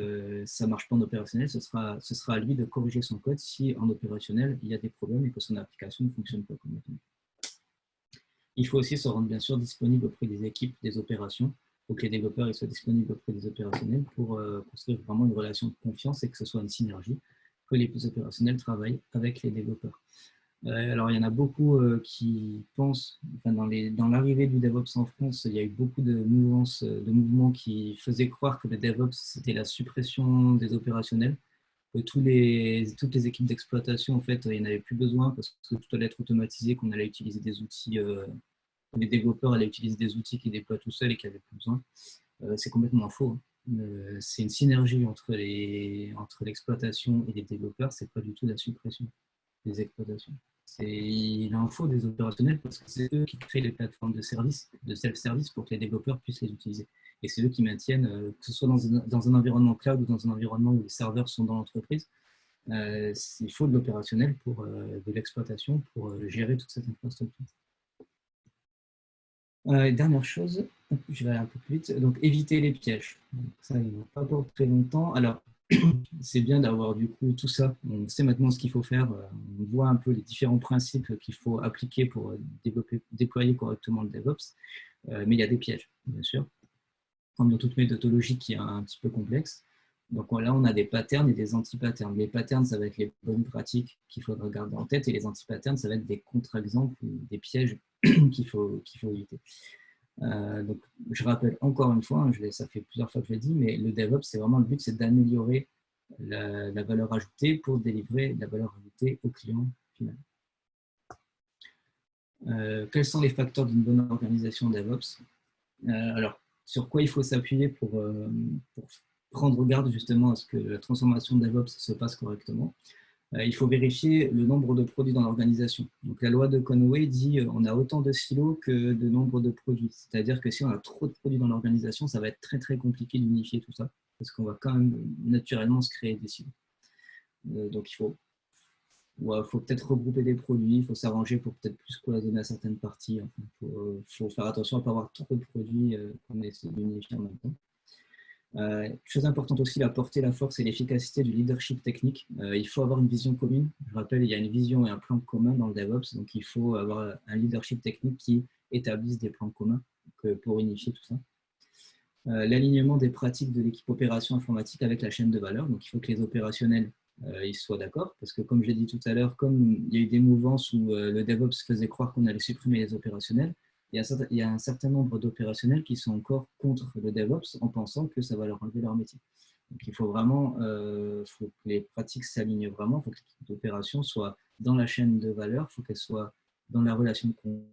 ça ne marche pas en opérationnel, ce sera à lui de corriger son code si en opérationnel il y a des problèmes et que son application ne fonctionne pas correctement. Il faut aussi se rendre bien sûr disponible auprès des équipes des opérations. Il faut que les développeurs soient disponibles auprès des opérationnels pour construire vraiment une relation de confiance et que ce soit une synergie, que les opérationnels travaillent avec les développeurs. Alors, il y en a beaucoup qui pensent, enfin, dans l'arrivée du DevOps en France, il y a eu beaucoup de mouvements qui faisaient croire que le DevOps, c'était la suppression des opérationnels, que toutes les équipes d'exploitation, en fait, il n'y en avait plus besoin parce que tout allait être automatisé, qu'on allait utiliser des outils, les développeurs allaient utiliser des outils qui déploient tout seuls et qui n'avaient plus besoin. C'est complètement faux. C'est une synergie entre l'exploitation et les développeurs, c'est pas du tout la suppression des exploitations. Il en faut des opérationnels parce que c'est eux qui créent les plateformes de service, de self-service pour que les développeurs puissent les utiliser. Et c'est eux qui maintiennent, que ce soit dans un environnement cloud ou dans un environnement où les serveurs sont dans l'entreprise, il faut de l'opérationnel pour de l'exploitation pour gérer toute cette infrastructure. Dernière chose, je vais aller un peu plus vite, donc éviter les pièges. Donc, ça, il n'y en a pas pour très longtemps. Alors, c'est bien d'avoir du coup tout ça. On sait maintenant ce qu'il faut faire. On voit un peu les différents principes qu'il faut appliquer pour déployer correctement le DevOps. Mais il y a des pièges, bien sûr, comme dans toute méthodologie qui est un petit peu complexe. Donc là, on a des patterns et des anti-patterns. Les patterns, ça va être les bonnes pratiques qu'il faudra garder en tête, et les anti-patterns, ça va être des contre-exemples ou des pièges qu'il faut éviter. Donc, je rappelle encore une fois, ça fait plusieurs fois que je l'ai dit, mais le DevOps, c'est vraiment le but, c'est d'améliorer la valeur ajoutée pour délivrer la valeur ajoutée au client final. Quels sont les facteurs d'une bonne organisation DevOps? Alors, sur quoi il faut s'appuyer pour prendre garde justement à ce que la transformation DevOps se passe correctement? Il faut vérifier le nombre de produits dans l'organisation. Donc, la loi de Conway dit on a autant de silos que de nombre de produits. C'est-à-dire que si on a trop de produits dans l'organisation, ça va être très, très compliqué d'unifier tout ça, parce qu'on va quand même naturellement se créer des silos. Donc, il faut peut-être regrouper des produits, il faut s'arranger pour peut-être plus cloisonner à certaines parties. Il faut faire attention à ne pas avoir trop de produits qu'on essaie d'unifier en même temps. Chose importante aussi, la portée, la force et l'efficacité du leadership technique. Il faut avoir une vision commune. Je rappelle, il y a une vision et un plan commun dans le DevOps, donc il faut avoir un leadership technique qui établisse des plans communs pour unifier tout ça. L'alignement des pratiques de l'équipe opération informatique avec la chaîne de valeur. Donc il faut que les opérationnels ils soient d'accord, parce que comme j'ai dit tout à l'heure, comme il y a eu des mouvances où le DevOps faisait croire qu'on allait supprimer les opérationnels, il y a un certain nombre d'opérationnels qui sont encore contre le DevOps en pensant que ça va leur enlever leur métier. Donc il faut vraiment faut que les pratiques s'alignent vraiment, il faut que l'équipe d'opération soit dans la chaîne de valeur, il faut qu'elle soit dans la relation de confiance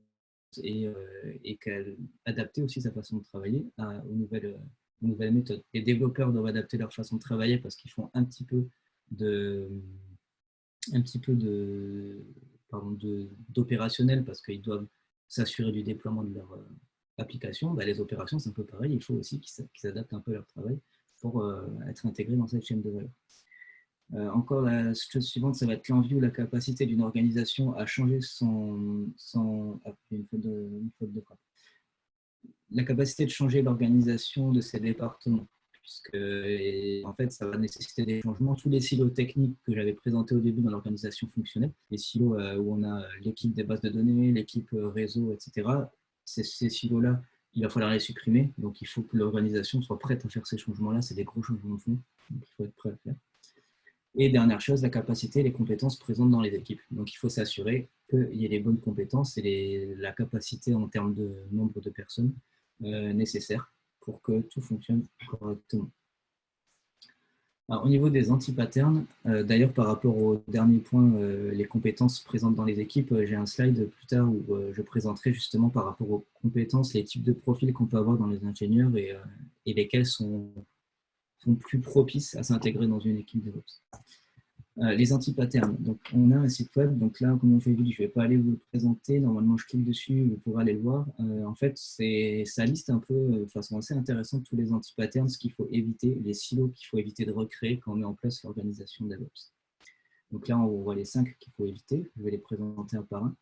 et qu'elle adapte aussi sa façon de travailler aux nouvelles méthodes. Les développeurs doivent adapter leur façon de travailler parce qu'ils font un petit peu d'opérationnel parce qu'ils doivent s'assurer du déploiement de leur application. Les opérations, c'est un peu pareil. Il faut aussi qu'ils adaptent un peu leur travail pour être intégrés dans cette chaîne de valeur. Encore la chose suivante, ça va être l'envie ou la capacité d'une organisation à changer une faute de frappe. La capacité de changer l'organisation de ses départements, puisque en fait, ça va nécessiter des changements. Tous les silos techniques que j'avais présentés au début dans l'organisation fonctionnelle, les silos où on a l'équipe des bases de données, l'équipe réseau, etc., ces silos-là, il va falloir les supprimer. Donc, il faut que l'organisation soit prête à faire ces changements-là. C'est des gros changements de fond, donc il faut être prêt à le faire. Et dernière chose, la capacité et les compétences présentes dans les équipes. Donc, il faut s'assurer qu'il y ait les bonnes compétences et la capacité en termes de nombre de personnes nécessaires pour que tout fonctionne correctement. Alors, au niveau des anti-patterns, d'ailleurs par rapport au dernier point, les compétences présentes dans les équipes, j'ai un slide plus tard où je présenterai justement par rapport aux compétences, les types de profils qu'on peut avoir dans les ingénieurs et lesquels sont plus propices à s'intégrer dans une équipe DevOps. Les anti-patterns. Donc, on a un site web. Donc là, comme on fait, je ne vais pas aller vous le présenter. Normalement, je clique dessus, vous pourrez aller le voir. En fait, ça liste un peu, de façon assez intéressante, tous les anti-patterns, ce qu'il faut éviter, les silos qu'il faut éviter de recréer quand on met en place l'organisation DevOps. Donc là, on voit les 5 qu'il faut éviter. Je vais les présenter un par un.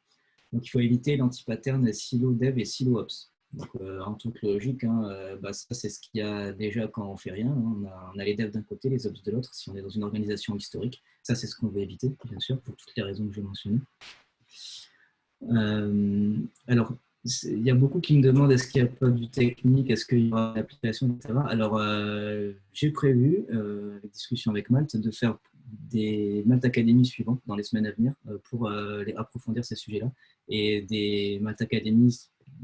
Donc, il faut éviter l'anti-pattern silo dev et silo ops. Donc, en toute logique, ça, c'est ce qu'il y a déjà quand on ne fait rien. On a les devs d'un côté, les ops de l'autre, si on est dans une organisation historique. Ça, c'est ce qu'on veut éviter, bien sûr, pour toutes les raisons que j'ai mentionnées. Alors, il y a beaucoup qui me demandent est-ce qu'il n'y a pas du technique, est-ce qu'il y aura une application, etc. Alors, j'ai prévu, avec discussion avec Malte, de faire des Malte Academy suivantes dans les semaines à venir pour approfondir ces sujets-là et des Malte Academy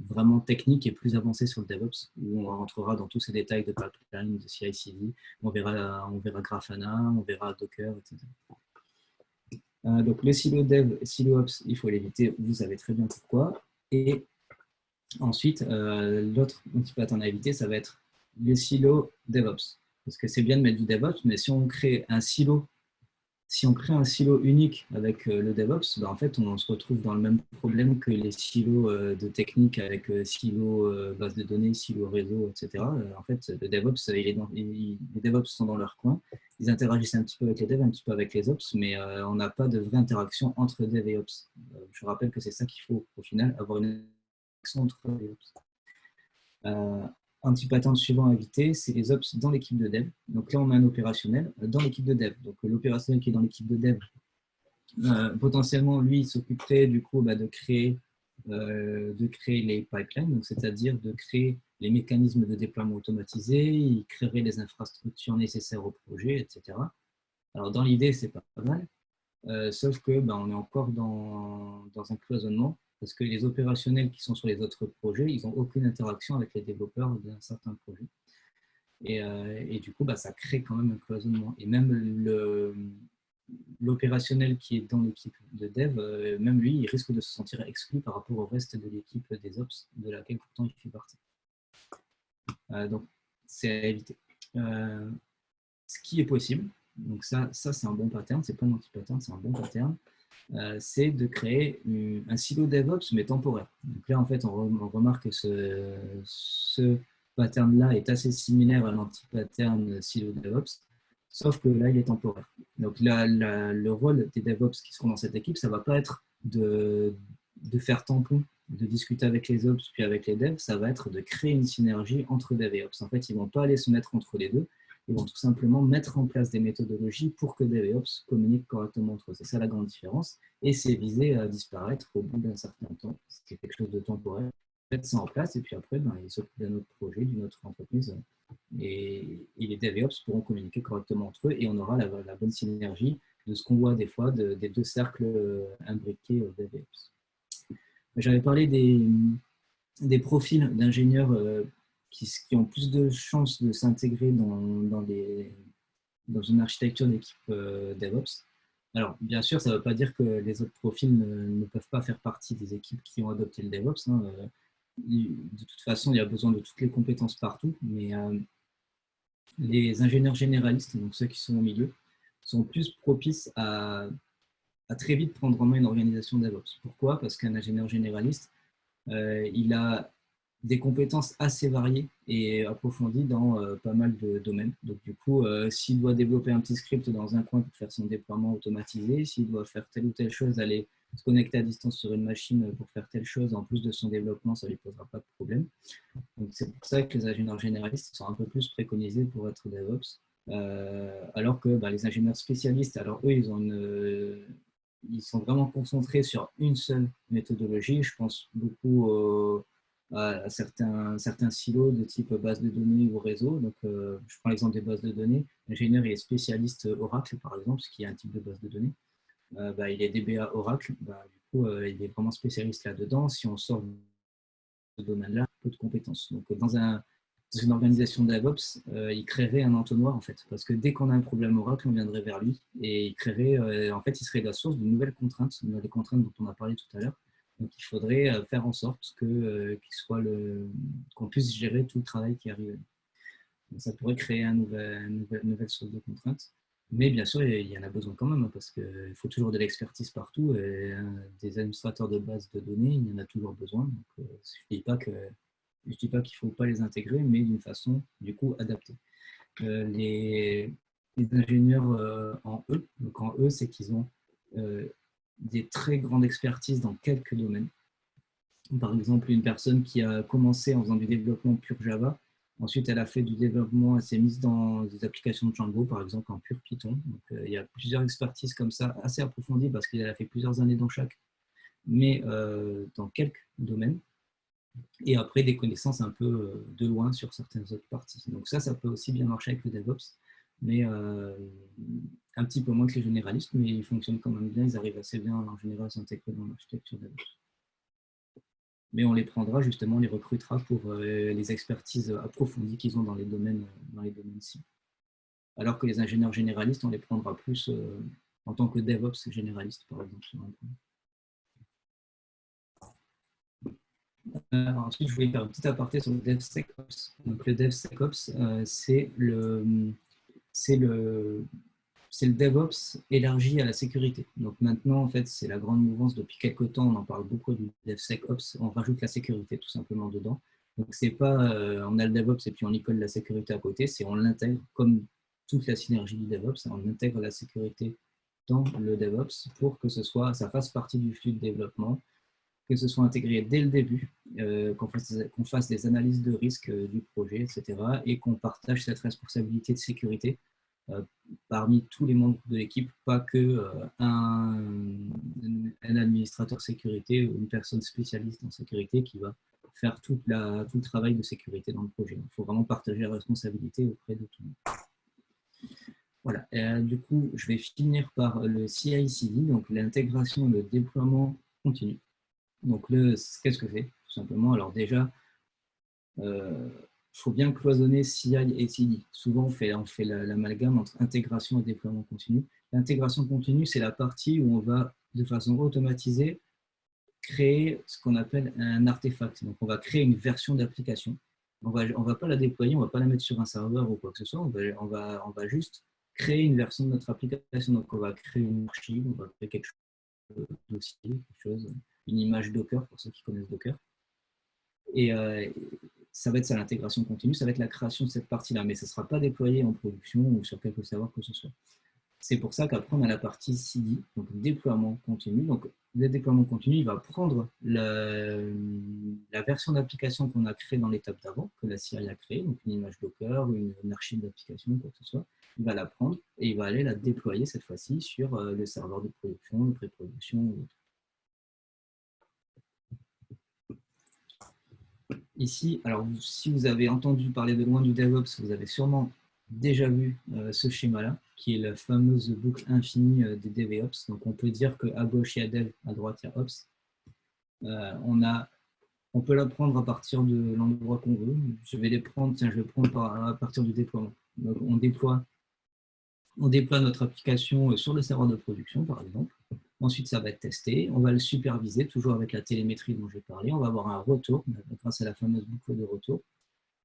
vraiment techniques et plus avancées sur le DevOps où on rentrera dans tous ces détails de pipeline, de CI/CD, on verra Grafana, on verra Docker, etc. Donc le silo dev, silo ops, il faut l'éviter, vous savez très bien pourquoi. Et ensuite, l'autre anti-pattern à éviter, ça va être le silo DevOps. Parce que c'est bien de mettre du DevOps, mais si on crée un silo unique avec le DevOps, en fait, on se retrouve dans le même problème que les silos de technique avec silo base de données, silo réseau, etc. En fait, le DevOps, les DevOps sont dans leur coin. Ils interagissent un petit peu avec les devs, un petit peu avec les ops, mais on n'a pas de vraie interaction entre dev et ops. Je rappelle que c'est ça qu'il faut, au final, avoir une interaction entre les ops. Anti-pattern suivant à éviter, c'est les ops dans l'équipe de dev. Donc là, on a un opérationnel dans l'équipe de dev. Donc l'opérationnel qui est dans l'équipe de dev, potentiellement, lui, il s'occuperait du coup de créer les pipelines, donc c'est-à-dire de créer les mécanismes de déploiement automatisé, il créerait les infrastructures nécessaires au projet, etc. Alors dans l'idée, c'est pas mal, sauf que on est encore dans un cloisonnement parce que les opérationnels qui sont sur les autres projets, ils n'ont aucune interaction avec les développeurs d'un certain projet. Et du coup, ça crée quand même un cloisonnement. Et même l'opérationnel qui est dans l'équipe de dev, même lui, il risque de se sentir exclu par rapport au reste de l'équipe des ops, de laquelle pourtant il fait partie. Donc, c'est à éviter. Ce qui est possible, donc ça c'est un bon pattern, c'est pas un anti-pattern, c'est un bon pattern, c'est de créer un silo DevOps, mais temporaire. Donc là, en fait, on remarque que ce pattern-là est assez similaire à l'anti-pattern silo DevOps, sauf que là, il est temporaire. Donc là, le rôle des DevOps qui seront dans cette équipe, ça ne va pas être de faire tampon, de discuter avec les ops puis avec les devs, ça va être de créer une synergie entre dev et ops. En fait, ils ne vont pas aller se mettre entre les deux, ils vont tout simplement mettre en place des méthodologies pour que dev et ops communiquent correctement entre eux. C'est ça la grande différence. Et c'est visé à disparaître au bout d'un certain temps. C'est quelque chose de temporaire. Mettre ça en place et puis après, ils s'occupent d'un autre projet, d'une autre entreprise. Et les dev et ops pourront communiquer correctement entre eux et on aura la bonne synergie de ce qu'on voit des fois des deux cercles imbriqués dev et ops. J'avais parlé des profils d'ingénieurs qui ont plus de chances de s'intégrer dans une architecture d'équipe DevOps. Alors, bien sûr, ça ne veut pas dire que les autres profils ne peuvent pas faire partie des équipes qui ont adopté le DevOps. De toute façon, il y a besoin de toutes les compétences partout, mais les ingénieurs généralistes, donc ceux qui sont au milieu, sont plus propices à très vite prendre en main une organisation DevOps. Pourquoi? Parce qu'un ingénieur généraliste, il a des compétences assez variées et approfondies dans pas mal de domaines. Donc du coup, s'il doit développer un petit script dans un coin pour faire son déploiement automatisé, s'il doit faire telle ou telle chose, aller se connecter à distance sur une machine pour faire telle chose, en plus de son développement, ça ne lui posera pas de problème. Donc c'est pour ça que les ingénieurs généralistes sont un peu plus préconisés pour être DevOps. Alors que les ingénieurs spécialistes, alors eux, ils sont vraiment concentrés sur une seule méthodologie. Je pense beaucoup à certains silos de type base de données ou réseau. Donc, je prends l'exemple des bases de données. L'ingénieur est spécialiste Oracle, par exemple, ce qui est un type de base de données. Il est DBA Oracle. Du coup, il est vraiment spécialiste là-dedans. Si on sort de ce domaine-là, peu de compétences. Donc, dans une organisation DevOps, il créerait un entonnoir en fait, parce que dès qu'on a un problème Oracle, on viendrait vers lui et il créerait, en fait, il serait la source de nouvelles contraintes dont on a parlé tout à l'heure. Donc, il faudrait faire en sorte qu'on puisse gérer tout le travail qui arrive. Donc, ça pourrait créer une nouvelle source de contraintes. Mais bien sûr, il y en a besoin quand même, hein, parce qu'il faut toujours de l'expertise partout. Et des administrateurs de bases de données, il y en a toujours besoin. Donc, je ne dis pas qu'il ne faut pas les intégrer, mais d'une façon, du coup, adaptée. Les ingénieurs en E, donc en E, c'est qu'ils ont des très grandes expertises dans quelques domaines. Par exemple, une personne qui a commencé en faisant du développement pur Java, ensuite elle a fait du développement, elle s'est mise dans des applications de Django, par exemple en pur Python. Donc, il y a plusieurs expertises comme ça, assez approfondies, parce qu'il a fait plusieurs années dans chaque, mais dans quelques domaines. Et après, des connaissances un peu de loin sur certaines autres parties. Donc ça peut aussi bien marcher avec le DevOps, mais un petit peu moins que les généralistes, mais ils fonctionnent quand même bien, ils arrivent assez bien en général à s'intégrer dans l'architecture DevOps. Mais on les prendra justement, on les recrutera pour les expertises approfondies qu'ils ont dans les domaines ci. Alors que les ingénieurs généralistes, on les prendra plus en tant que DevOps généraliste, par exemple. Ensuite, je voulais faire un petit aparté sur le DevSecOps. Donc, le DevSecOps, c'est le DevOps élargi à la sécurité. Donc maintenant, en fait, c'est la grande mouvance depuis quelques temps. On en parle beaucoup du DevSecOps. On rajoute la sécurité tout simplement dedans. Donc c'est pas on a le DevOps et puis on y colle la sécurité à côté. C'est on l'intègre comme toute la synergie du DevOps. On intègre la sécurité dans le DevOps pour que ça fasse partie du flux de développement, que ce soit intégré dès le début, qu'on fasse des analyses de risque du projet, etc. Et qu'on partage cette responsabilité de sécurité parmi tous les membres de l'équipe, pas que un administrateur sécurité ou une personne spécialiste en sécurité qui va faire tout le travail de sécurité dans le projet. Il faut vraiment partager la responsabilité auprès de tout le monde. Voilà. Et, du coup, je vais finir par le CI/CD, donc l'intégration et le déploiement continu. Donc, qu'est-ce que c'est tout simplement? Alors déjà, il faut bien cloisonner CI et CD. Souvent, on fait l'amalgame entre intégration et déploiement continu. L'intégration continue, c'est la partie où on va, de façon automatisée, créer ce qu'on appelle un artefact. Donc, on va créer une version d'application. On ne va pas la déployer, on ne va pas la mettre sur un serveur ou quoi que ce soit. On va juste créer une version de notre application. Donc, on va créer une archive, on va créer quelque chose, dossier, quelque chose, une image Docker, pour ceux qui connaissent Docker. Et ça va être ça, l'intégration continue, ça va être la création de cette partie-là, mais ça ne sera pas déployé en production ou sur quelque savoir que ce soit. C'est pour ça qu'après, on a la partie CD, donc déploiement continu. Donc, le déploiement continu, il va prendre la version d'application qu'on a créée dans l'étape d'avant, que la CI a créée, donc une image Docker, une archive d'application, quoi que ce soit. Il va la prendre et il va aller la déployer cette fois-ci sur le serveur de production, de pré-production ou autre. Ici, alors si vous avez entendu parler de loin du DevOps, vous avez sûrement déjà vu ce schéma-là, qui est la fameuse boucle infinie des DevOps. Donc on peut dire qu'à gauche, il y a Dev, à droite, il y a Ops. On peut la prendre à partir de l'endroit qu'on veut. Je vais prendre à partir du déploiement. Donc on déploie notre application sur le serveur de production, par exemple. Ensuite, ça va être testé. On va le superviser, toujours avec la télémétrie dont j'ai parlé. On va avoir un retour grâce à la fameuse boucle de retour.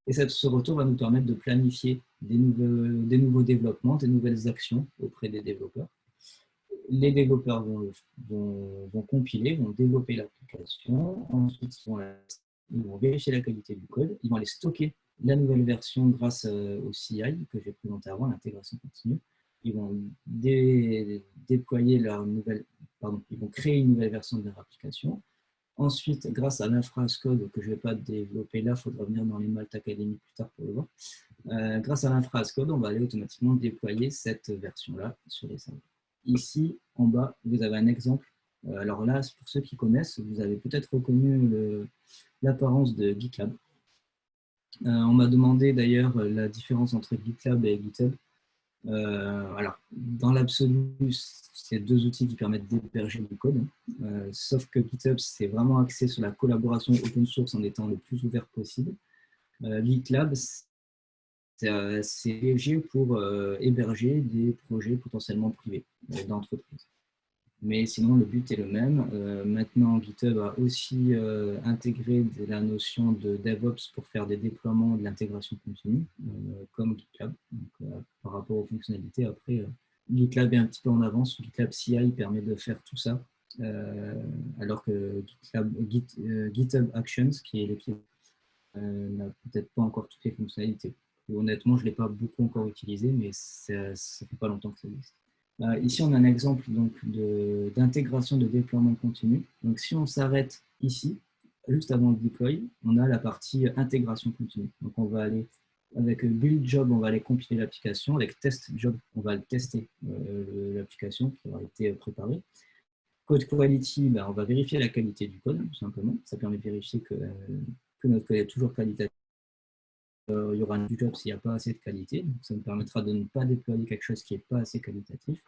Et ce retour va nous permettre de planifier des nouveaux développements, des nouvelles actions auprès des développeurs. Les développeurs vont compiler, vont développer l'application. Ensuite, ils vont vérifier la qualité du code. Ils vont aller stocker la nouvelle version grâce au CI que j'ai présenté avant, l'intégration continue. Ils vont déployer ils vont créer une nouvelle version de leur application. Ensuite, grâce à l'infra as code que je ne vais pas développer là, il faudra venir dans les Malt Academy plus tard pour le voir. Grâce à l'infra as code, on va aller automatiquement déployer cette version-là sur les serveurs. Ici, en bas, vous avez un exemple. Alors là, pour ceux qui connaissent, vous avez peut-être reconnu l'apparence de GitLab. On m'a demandé d'ailleurs la différence entre GitLab et GitHub. Alors, dans l'absolu, c'est deux outils qui permettent d'héberger du code. Sauf que GitHub, c'est vraiment axé sur la collaboration open source en étant le plus ouvert possible. GitLab, c'est léger pour héberger des projets potentiellement privés d'entreprise. Mais sinon, le but est le même. Maintenant, GitHub a aussi intégré la notion de DevOps pour faire des déploiements de l'intégration continue, comme GitLab. Donc, par rapport aux fonctionnalités, après, GitLab est un petit peu en avance. GitLab CI permet de faire tout ça, alors que GitHub Actions, qui est l'équivalent, n'a peut-être pas encore toutes les fonctionnalités. Et honnêtement, je ne l'ai pas beaucoup encore utilisé, mais ça ne fait pas longtemps que ça existe. Ici, on a un exemple d'intégration de déploiement continu. Donc, si on s'arrête ici, juste avant le deploy, on a la partie intégration continue. Donc, on va aller avec build job, on va aller compiler l'application. Avec test job, on va tester l'application qui aura été préparée. Code quality, ben, on va vérifier la qualité du code, tout simplement. Ça permet de vérifier que notre code est toujours qualitatif. Il y aura un job s'il n'y a pas assez de qualité. Donc, ça nous permettra de ne pas déployer quelque chose qui n'est pas assez qualitatif.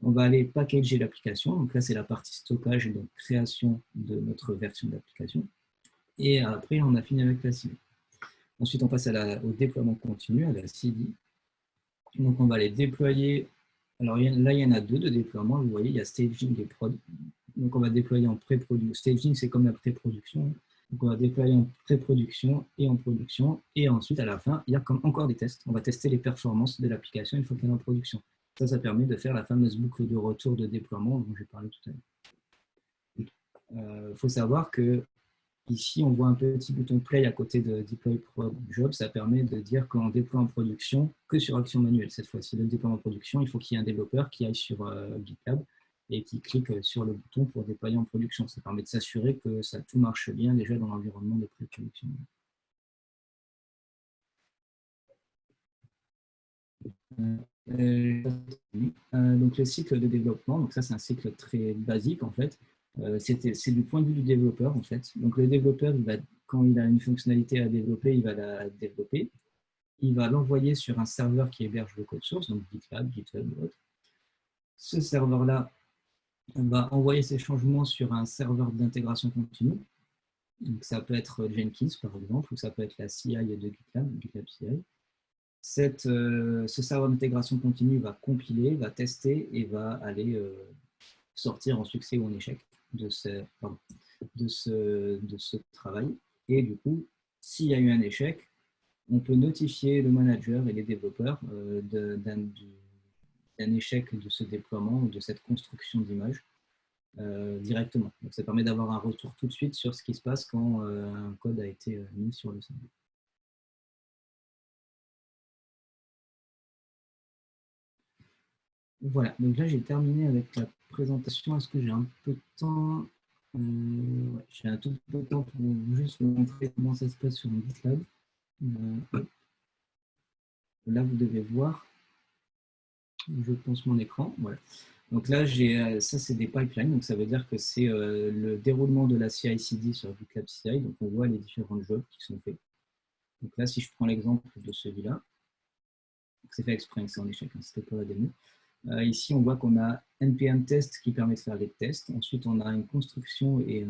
On va aller packager l'application. Donc là, c'est la partie stockage et donc création de notre version d'application. Et après, on a fini avec la CI. Ensuite, on passe au déploiement continu, à la CD. Donc, on va les déployer. Alors là, il y en a deux de déploiement. Vous voyez, il y a staging et prod. Donc, on va déployer en pré-production. Staging, c'est comme la pré-production. Donc, on va déployer en pré-production et en production. Et ensuite, à la fin, il y a encore des tests. On va tester les performances de l'application une fois qu'elle est en production. Ça permet de faire la fameuse boucle de retour de déploiement dont j'ai parlé tout à l'heure. Il faut savoir que ici, on voit un petit bouton play à côté de deploy prod job. Ça permet de dire qu'on déploie en production que sur action manuelle. Cette fois-ci, le déploiement en production, il faut qu'il y ait un développeur qui aille sur GitLab et qui clique sur le bouton pour déployer en production. Ça permet de s'assurer que tout marche bien déjà dans l'environnement de pré-production. Donc le cycle de développement, donc ça c'est un cycle très basique en fait. C'est du point de vue du développeur en fait. Donc le développeur, quand il a une fonctionnalité à développer, il va la développer. Il va l'envoyer sur un serveur qui héberge le code source, donc GitLab, GitHub ou autre. Ce serveur-là va envoyer ses changements sur un serveur d'intégration continue. Donc ça peut être Jenkins par exemple, ou ça peut être la CI de GitLab, GitLab CI. Ce serveur d'intégration continue va compiler, va tester et va aller sortir en succès ou en échec de ce travail. Et du coup, s'il y a eu un échec, on peut notifier le manager et les développeurs d'un échec de ce déploiement ou de cette construction d'image directement. Donc ça permet d'avoir un retour tout de suite sur ce qui se passe quand un code a été mis sur le serveur. Voilà, donc là j'ai terminé avec la présentation. Est-ce que j'ai un peu de temps ouais, j'ai un tout peu de temps pour juste vous montrer comment ça se passe sur mon GitLab. Là, vous devez voir, je pense, mon écran. Voilà. Donc là, ça, c'est des pipelines. Donc ça veut dire que c'est le déroulement de la CI/CD sur GitLab CI. Donc on voit les différents jobs qui sont faits. Donc là, si je prends l'exemple de celui-là, c'est fait exprès, c'est en échec, hein, c'était pas la démo. Ici, on voit qu'on a npm test qui permet de faire les tests. Ensuite, on a une construction et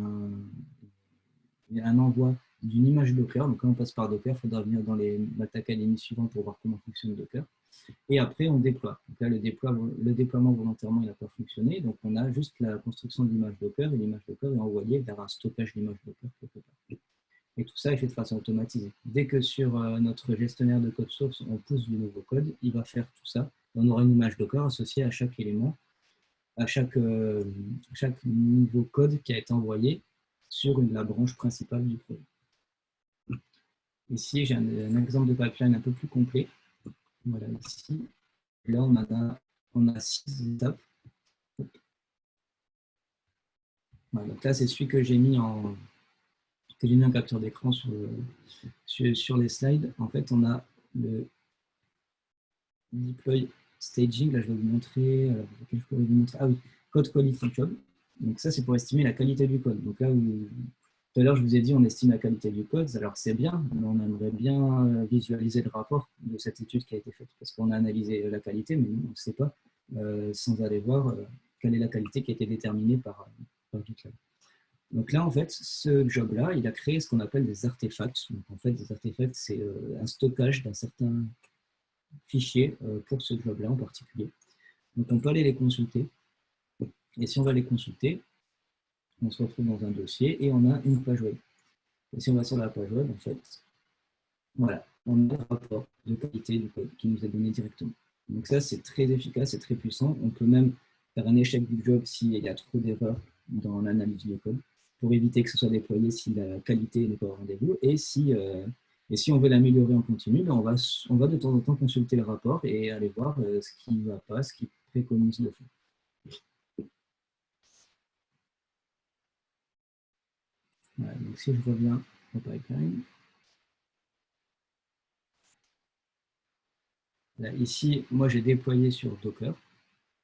un envoi d'une image Docker. Donc, quand on passe par Docker, il faudra venir dans les Academy suivants pour voir comment fonctionne Docker. Et après, on déploie. Donc là, le déploiement volontairement, il n'a pas fonctionné. Donc, on a juste la construction de l'image Docker et l'image Docker est envoyée vers un stockage d'image Docker quelque part. Et tout ça est fait de façon automatisée. Dès que sur notre gestionnaire de code source, on pousse du nouveau code, il va faire tout ça. On aura une image Docker associée à chaque élément, à chaque nouveau code qui a été envoyé sur la branche principale du projet. Ici, j'ai un exemple de pipeline un peu plus complet. Voilà, ici. Là, on a 6 étapes. Voilà, donc là, c'est celui que j'ai mis en capture d'écran sur les slides. En fait, on a le deploy staging. Là, je vais vous montrer. Ah oui, code quality job. Donc ça, c'est pour estimer la qualité du code. Donc là, tout à l'heure, je vous ai dit, on estime la qualité du code. Alors c'est bien, mais on aimerait bien visualiser le rapport de cette étude qui a été faite, parce qu'on a analysé la qualité, mais nous, on ne sait pas, sans aller voir quelle est la qualité qui a été déterminée par GitLab. Donc là, en fait, ce job-là, il a créé ce qu'on appelle des artefacts. Donc en fait, des artefacts, c'est un stockage d'un certain fichier pour ce job-là en particulier. Donc on peut aller les consulter. Et si on va les consulter, on se retrouve dans un dossier et on a une page web. Et si on va sur la page web, en fait, voilà, on a un rapport de qualité du code qui nous est donné directement. Donc ça, c'est très efficace et très puissant. On peut même faire un échec du job s'il y a trop d'erreurs dans l'analyse de code, pour éviter que ce soit déployé si la qualité n'est pas au rendez-vous. Et si on veut l'améliorer en continu, ben on va de temps en temps consulter le rapport et aller voir ce qui ne va pas, ce qui préconise de faire. Voilà, donc si je reviens au pipeline, là, ici, moi j'ai déployé sur Docker.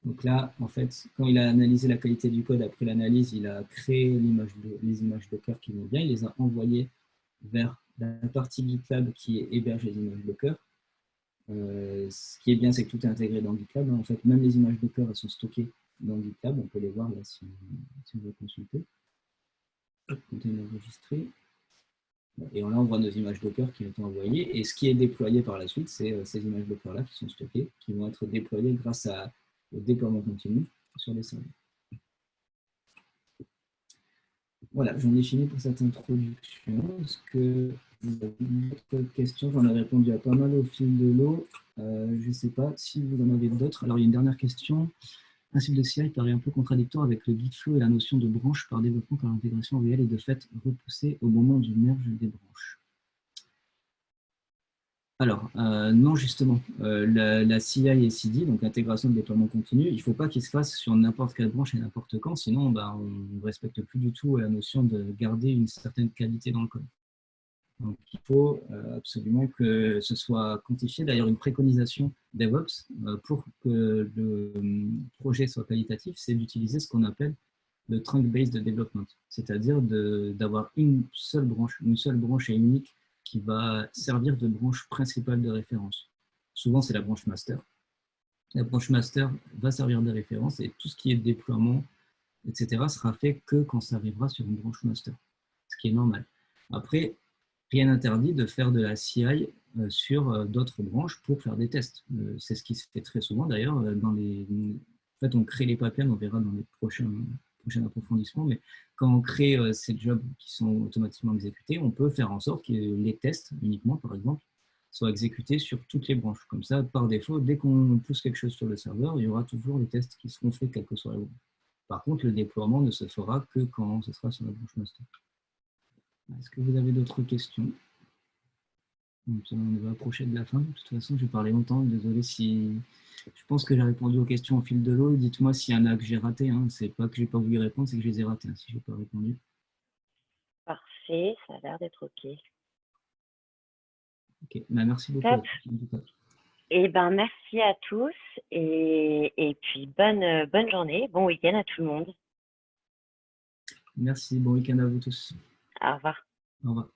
Donc là, en fait, quand il a analysé la qualité du code, après l'analyse, il a créé les images Docker qui vont bien, il les a envoyées vers la partie GitLab qui héberge les images Docker. Ce qui est bien, c'est que tout est intégré dans GitLab. En fait, même les images Docker, elles sont stockées dans GitLab. On peut les voir là si on veut consulter. Container enregistré. Et là, on voit nos images Docker qui ont été envoyées. Et ce qui est déployé par la suite, c'est ces images Docker-là qui sont stockées, qui vont être déployées grâce au déploiement continu sur les serveurs. Voilà, j'en ai fini pour cette introduction. Est-ce que vous avez d'autres questions? J'en ai répondu à pas mal au fil de l'eau. Je ne sais pas si vous en avez d'autres. Alors, il y a une dernière question. Un principe de CI paraît un peu contradictoire avec le Gitflow et la notion de branche par développement car l'intégration réelle est de fait repoussée au moment du merge des branches. Alors, non, justement. La CI et CD, donc l'intégration de déploiement continu, il ne faut pas qu'il se fasse sur n'importe quelle branche et n'importe quand, sinon on ne respecte plus du tout la notion de garder une certaine qualité dans le code. Donc, il faut absolument que ce soit quantifié. D'ailleurs, une préconisation DevOps pour que le projet soit qualitatif, c'est d'utiliser ce qu'on appelle le trunk-based development, c'est-à-dire d'avoir une seule branche et unique qui va servir de branche principale de référence. Souvent, c'est la branche master. La branche master va servir de référence et tout ce qui est déploiement, etc., sera fait que quand ça arrivera sur une branche master, ce qui est normal. Après, rien n'interdit de faire de la CI sur d'autres branches pour faire des tests. C'est ce qui se fait très souvent d'ailleurs. En fait, on crée les pipelines, on verra dans les prochains approfondissements, mais quand on crée ces jobs qui sont automatiquement exécutés, on peut faire en sorte que les tests uniquement, par exemple, soient exécutés sur toutes les branches. Comme ça, par défaut, dès qu'on pousse quelque chose sur le serveur, il y aura toujours les tests qui seront faits, quelle que soit la branche. Par contre, le déploiement ne se fera que quand ce sera sur la branche master. Est-ce que vous avez d'autres questions? On va approcher de la fin. De toute façon, j'ai parlé longtemps. Désolé si... Je pense que j'ai répondu aux questions au fil de l'eau. Dites-moi s'il y en a que j'ai raté. Hein. C'est pas que j'ai pas voulu répondre, c'est que je les ai ratés, hein, si je n'ai pas répondu. Parfait, ça a l'air d'être OK. Ok, bah, merci beaucoup. À tous. Eh ben, merci à tous et puis bonne journée, bon week-end à tout le monde. Merci, bon week-end à vous tous. Au revoir. Au revoir.